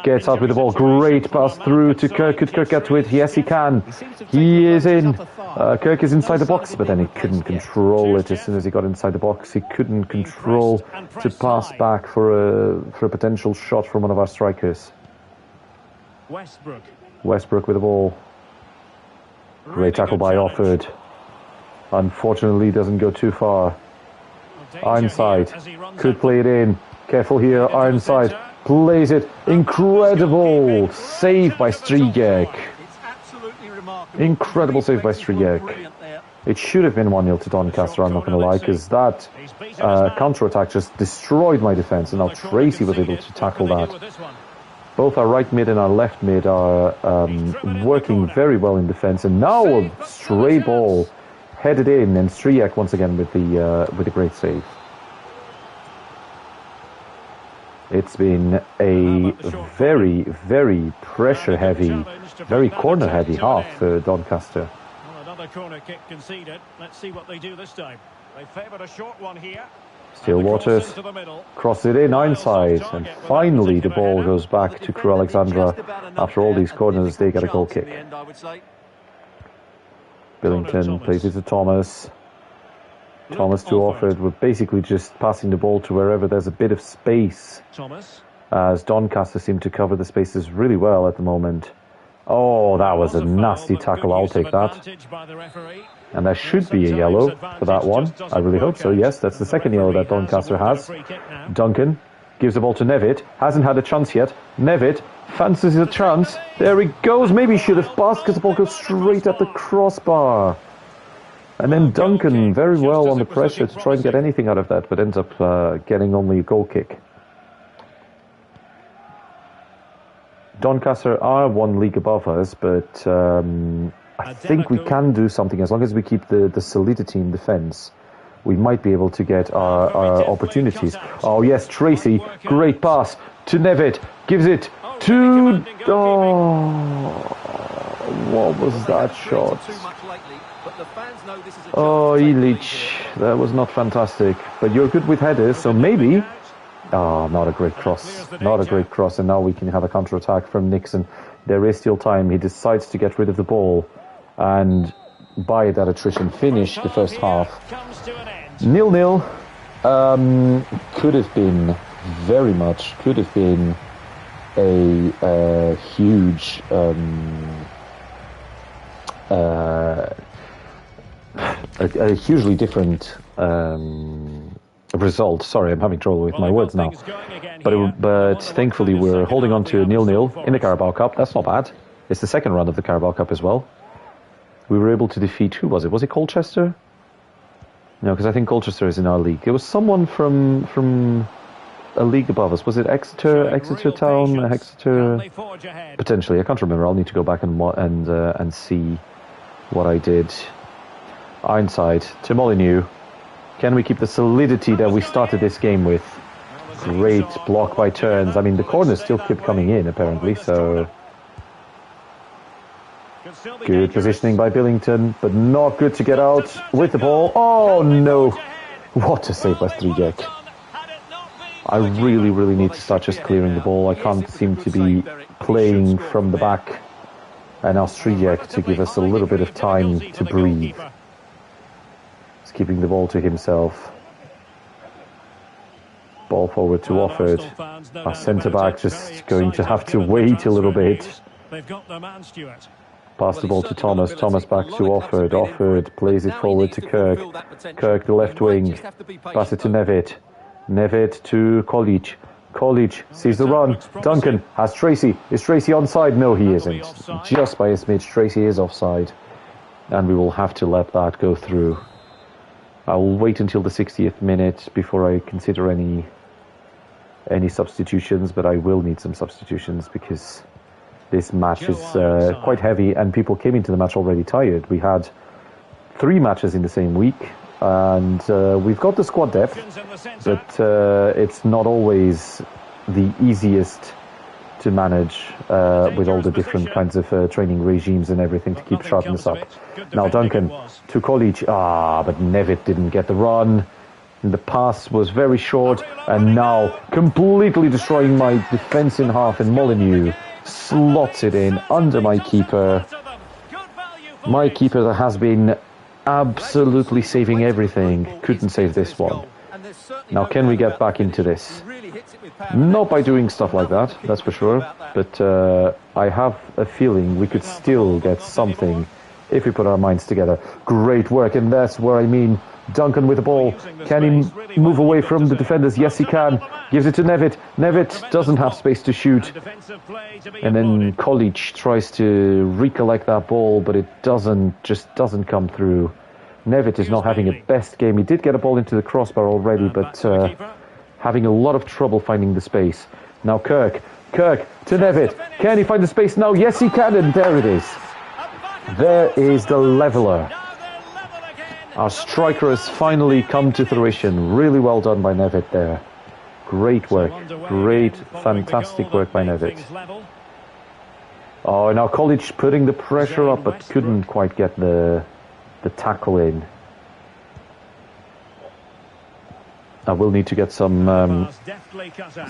gets out with the ball. Great pass through to Kirk. Could Kirk get to it? Yes, he can. He is in. Kirk is inside the box, but then he couldn't control it as soon as he got inside the box. He couldn't control to pass back for a potential shot from one of our strikers. Westbrook with the ball. Great tackle by Offord. Unfortunately, doesn't go too far. Ironside could play it in. Careful here, Ironside plays it. Incredible save by Stryjek. Incredible save by Stryjek. It should have been 1-0 to Doncaster, I'm not going to lie, because that counter-attack just destroyed my defence, and now Tracy was able to tackle that. Both our right mid and our left mid are working very well in defence, and now a stray ball headed in, and Stryjek once again with the great save. It's been a very, very pressure-heavy, very corner-heavy half for Doncaster. Well, another corner kick conceded. Let's see what they do this time. They favoured a short one here. Still Waters, cross it in, Ironside, and finally the ball goes back to Crew Alexandra. After all these corners, they get a goal kick. Billington plays it to Thomas. Thomas to Offord. We're basically just passing the ball to wherever there's a bit of space, as Doncaster seem to cover the spaces really well at the moment. Oh, that was a nasty tackle. I'll take that. And there should be a yellow for that one. I really hope so. Yes, that's the second yellow that Doncaster has. Duncan gives the ball to Nevitt. Hasn't had a chance yet. Nevitt fancies a chance. There he goes. Maybe he should have passed because the ball goes straight at the crossbar. And then Duncan very well on the pressure to try and get anything out of that, but ends up getting only a goal kick. Doncaster are one league above us, but I think we can do something as long as we keep the solidity in defence. We might be able to get our opportunities. Oh yes, Tracy, great pass to Nevitt, gives it to... Oh, what was that shot? Oh, Illich, that was not fantastic. But you're good with headers, so maybe... Oh, not a great cross. Not a great cross, and now we can have a counter-attack from Nixon. There is still time. He decides to get rid of the ball, and by that attrition finish the first half. 0-0. Could have been, very much, could have been a huge... a hugely different result. Sorry, I'm having trouble with my words now. But thankfully we're holding on to a 0-0 in the Carabao Cup. That's not bad. It's the second round of the Carabao Cup as well. We were able to defeat, who was it? Was it Colchester? No, because I think Colchester is in our league. It was someone from a league above us. Was it Exeter? Exeter Town? Exeter? Potentially. I can't remember. I'll need to go back and see what I did. Ironside to Molineux. Can we keep the solidity that we started this game with? Great block by Turns. I mean, the corners still keep coming in, apparently, so... Good positioning by Billington, but not good to get out with the ball. Oh, no. What a save by Strijek. I really, really need to start just clearing the ball. I can't seem to be playing from the back. And now Strijek to give us a little bit of time to breathe. He's keeping the ball to himself. Ball forward to Offord. Our centre-back just going to have to wait a little bit. Pass the ball to Thomas. Thomas back to Offord. Offord plays it forward to Kirk. Kirk, the left wing. Pass it to Nevitt. Nevitt to College. College sees the run. Duncan has Tracy. Is Tracy onside? No, he isn't. Just by a smidge, Tracy is offside. And we will have to let that go through. I will wait until the 60th minute before I consider any substitutions, but I will need some substitutions because this match is quite heavy and people came into the match already tired. We had 3 matches in the same week and we've got the squad depth, but it's not always the easiest to manage with all the different kinds of training regimes and everything to keep sharpness up. Now Duncan to College, but Nevitt didn't get the run. The pass was very short, and now completely destroying my defence in half, and Molineux slots it in under my keeper. My keeper that has been absolutely saving everything couldn't save this one. Now can we get back into this? Not by doing stuff like that, that's for sure, but I have a feeling we could still get something if we put our minds together. Great work, and that's where I mean Duncan with the ball. Can he move away from the defenders? Yes, he can. Gives it to Nevitt. Nevitt doesn't have space to shoot. And then College tries to recollect that ball, but it just doesn't come through. Nevitt is not having a best game. He did get a ball into the crossbar already, but having a lot of trouble finding the space. Now Kirk to Nevitt. Can he find the space now? Yes, he can, and there it is. There is the leveller. Our striker has finally come to fruition. Really well done by Nevitt there. Great work. Great, fantastic work by Nevitt. Oh, now College putting the pressure up, but couldn't quite get the tackle in. I will need to get some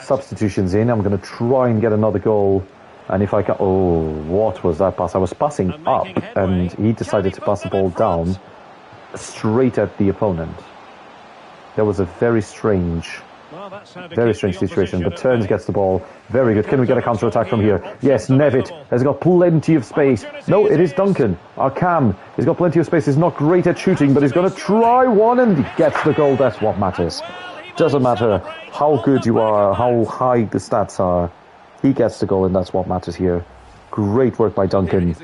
substitutions in. I'm going to try and get another goal. And if I can... Oh, what was that pass? I was passing up, and he decided to pass the ball down straight at the opponent. That was a very strange situation. But Turns gets the ball. Very good. Can we get a counter-attack from here? Yes, Nevitt has got plenty of space. No, it is Duncan. Our Cam. He's got plenty of space. He's not great at shooting, but he's going to try one, and he gets the goal. That's what matters. Doesn't matter how good you are, how high the stats are. He gets the goal, and that's what matters here. Great work by Duncan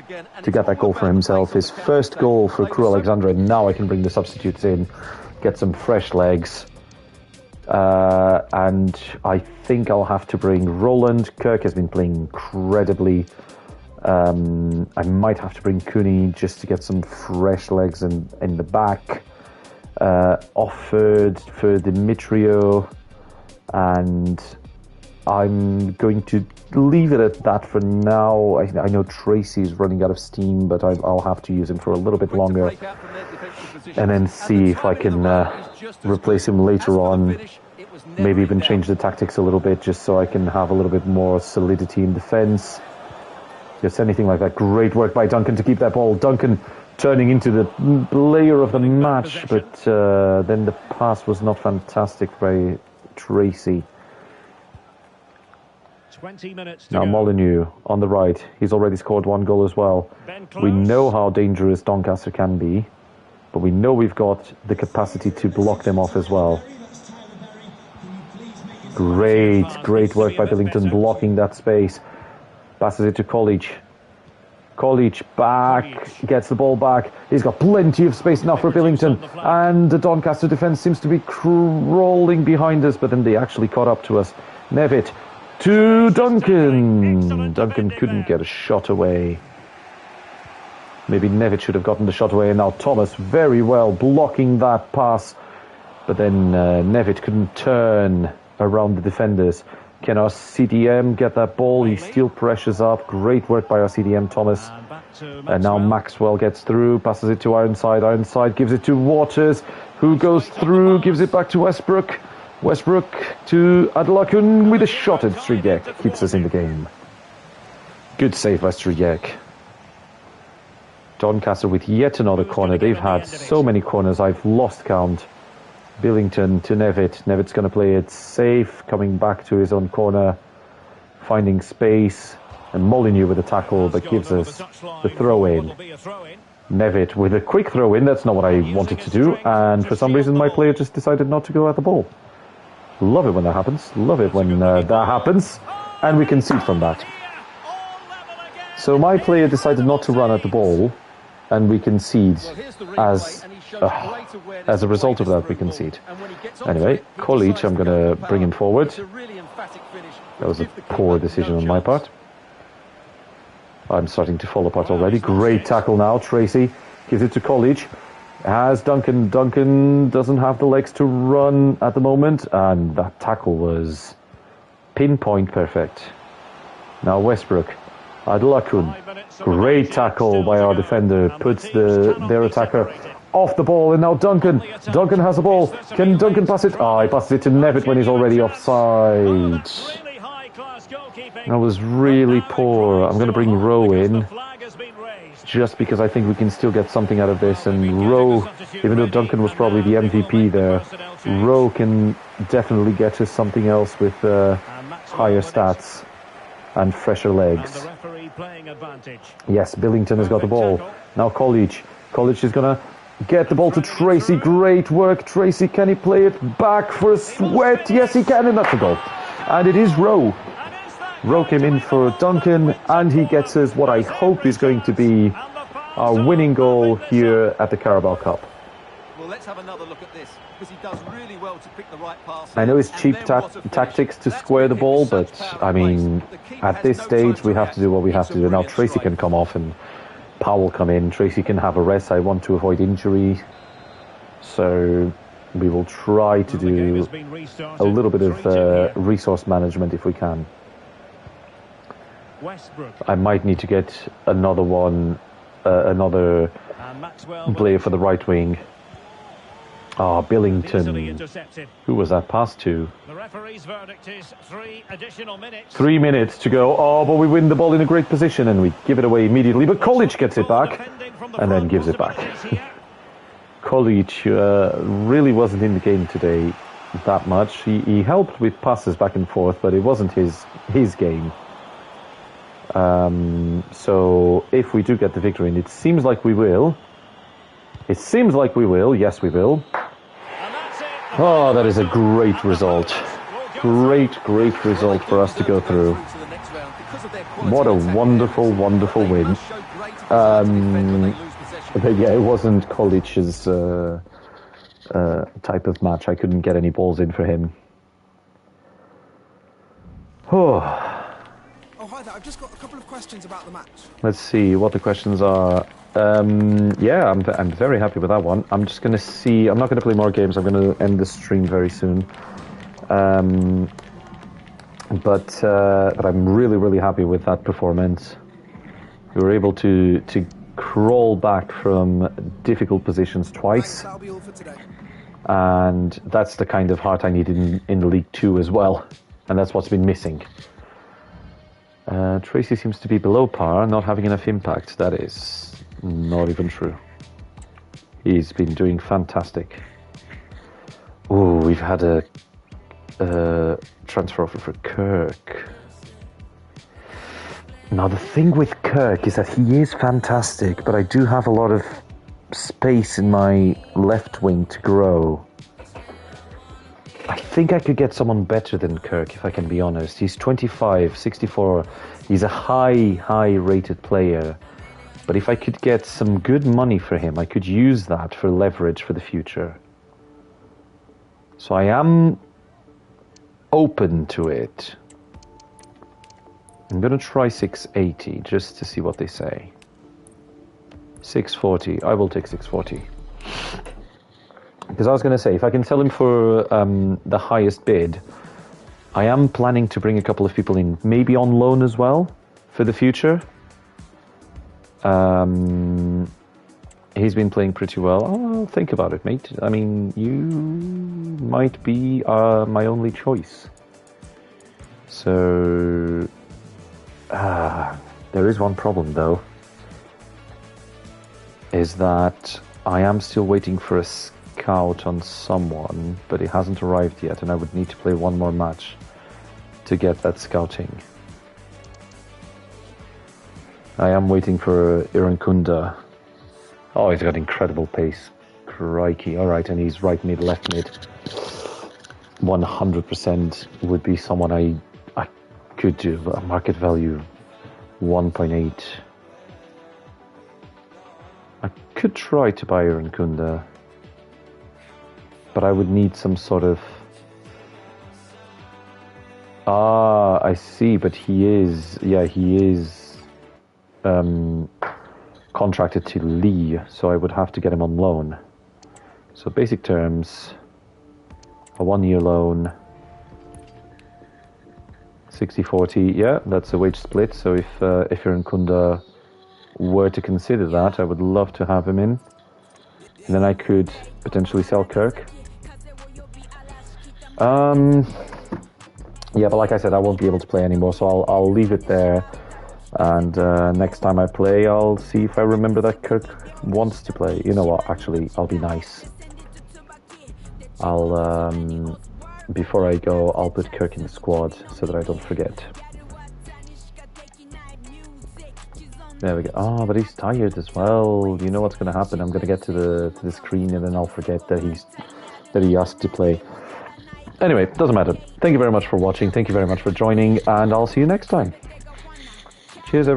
to get that goal for himself. His first goal for Crewe Alexandra. Now I can bring the substitutes in, get some fresh legs. And I think I'll have to bring Roland. Kirk has been playing incredibly. I might have to bring Cooney just to get some fresh legs in the back. Offord for Dimitrio. And I'm going to leave it at that for now. I know Tracy's running out of steam, but I'll have to use him for a little bit longer. And then see if I can replace him later on. Maybe even change the tactics a little bit, just so I can have a little bit more solidity in defence. Just anything like that. Great work by Duncan to keep that ball. Duncan turning into the player of the match, but then the pass was not fantastic by Tracy. 20 minutes to now go. Molineux on the right. He's already scored 1 goal as well. We know how dangerous Doncaster can be, but we know we've got the capacity to block them off as well. Great work by Billington, blocking that space. Passes it to College. College back, gets the ball back. He's got plenty of space now for Billington. And the Doncaster defence seems to be crawling behind us, but then they actually caught up to us. Nevitt to Duncan. Duncan couldn't get a shot away. Maybe Nevitt should have gotten the shot away, and now Thomas very well blocking that pass. But then Nevitt couldn't turn around the defenders. Can our CDM get that ball? He still pressures up. Great work by our CDM, Thomas. And now Maxwell gets through, passes it to Ironside. Ironside gives it to Waters, who goes through, gives it back to Westbrook. Westbrook to Adlakun with a shot at Strigek. Keeps us in the game. Good save by Strigek. Doncaster with yet another corner. They've had so many corners, I've lost count. Billington to Nevitt. Nevitt's going to play it safe, coming back to his own corner, finding space, and Molyneux with a tackle that gives us the throw-in. Nevitt with a quick throw-in. That's not what I wanted to do, and for some reason my player just decided not to go at the ball. Love it when that happens. Love it when that happens, and we concede from that. So my player decided not to run at the ball, and we concede. As a result of that, we concede. Anyway, College, I'm going to bring him forward. That was a poor decision on my part. I'm starting to fall apart already. Great tackle now. Tracy gives it to College. Has Duncan. Duncan doesn't have the legs to run at the moment, and that tackle was pinpoint perfect. Now Westbrook. Adlakun. Great tackle by our defender. Puts their attacker off the ball, and now Duncan. Duncan has the ball. Can Duncan pass it? He passes it to Nevitt when he's already offside. That was really poor. I'm going to bring Rowe in, just because I think we can still get something out of this. And Rowe, even though Duncan was probably the MVP there, Rowe can definitely get us something else with higher stats and fresher legs. Yes, Billington has got the ball. Now College. College is going to get the ball to Tracy. Great work, Tracy. Can he play it back for a sweat? Yes, he can, and that's a goal. And it is Rowe. Rowe came in for Duncan, and he gets us what I hope is going to be our winning goal here at the Carabao Cup. Well, let's have another look at this, because he does really well to pick the right pass. I know it's cheap tactics to square the ball, but I mean, at this stage we have to do what we have to do. Now Tracy can come off and Powell come in. Tracy can have a rest. I want to avoid injury, so we will try to do a little bit of resource management if we can. I might need to get another one, another player for the right wing. Billington. Who was that pass to? The referee's verdict is 3 additional minutes. 3 minutes to go. But we win the ball in a great position and we give it away immediately. But College gets it back and then gives it back. College really wasn't in the game today that much. He helped with passes back and forth, but it wasn't his game. So if we do get the victory, and it seems like we will. Yes, we will. That is a great result. Great result for us to go through. What a wonderful win. But yeah, it wasn't College's type of match. I couldn't get any balls in for him. Hi there. I've just got a couple of questions about the match. Let's see what the questions are. Yeah, I'm very happy with that one. I'm just going to see. I'm not going to play more games. I'm going to end the stream very soon. But I'm really happy with that performance. We were able to crawl back from difficult positions twice. That'll be all for today. And that's the kind of heart I need in the League 2 as well. And that's what's been missing. Tracy seems to be below par, not having enough impact. That is not even true. He's been doing fantastic. Ooh, we've had a transfer offer for Kirk. Now the thing with Kirk is that he is fantastic, but I do have a lot of space in my left wing to grow. I think I could get someone better than Kirk, if I can be honest. He's 25, 64. He's a high rated player. But if I could get some good money for him, I could use that for leverage for the future. So I am open to it. I'm going to try 680 just to see what they say. 640. I will take 640. Because I was going to say, if I can sell him for the highest bid, I am planning to bring a couple of people in, maybe on loan as well, for the future. He's been playing pretty well. I'll think about it, mate. I mean, you might be my only choice. So, there is one problem, though. Is that I am still waiting for a scout on someone, but it hasn't arrived yet, and I would need to play one more match to get that scouting. I am waiting for Irankunda. Oh, he's got incredible pace. Crikey. Alright, and he's right mid, left mid. 100% would be someone I could do. A market value 1.8. I could try to buy Irankunda, but I would need some sort of... Ah, I see, but he is... Yeah, he is... contracted to Lee, so I would have to get him on loan. So basic terms, a 1-year loan, 60-40, yeah, that's a wage split. So if Irankunda were to consider that, I would love to have him in. And then I could potentially sell Kirk. Yeah, but like I said, I won't be able to play anymore, so I'll leave it there. And next time I play, I'll see if I remember that Kirk wants to play. You know what, actually, I'll be nice. I'll, before I go, I'll put Kirk in the squad so that I don't forget. There we go. Oh, but he's tired as well. You know what's going to happen? I'm going to get to the screen and then I'll forget that he asked to play. Anyway, doesn't matter. Thank you very much for watching. Thank you very much for joining, and I'll see you next time. Cheers, everyone.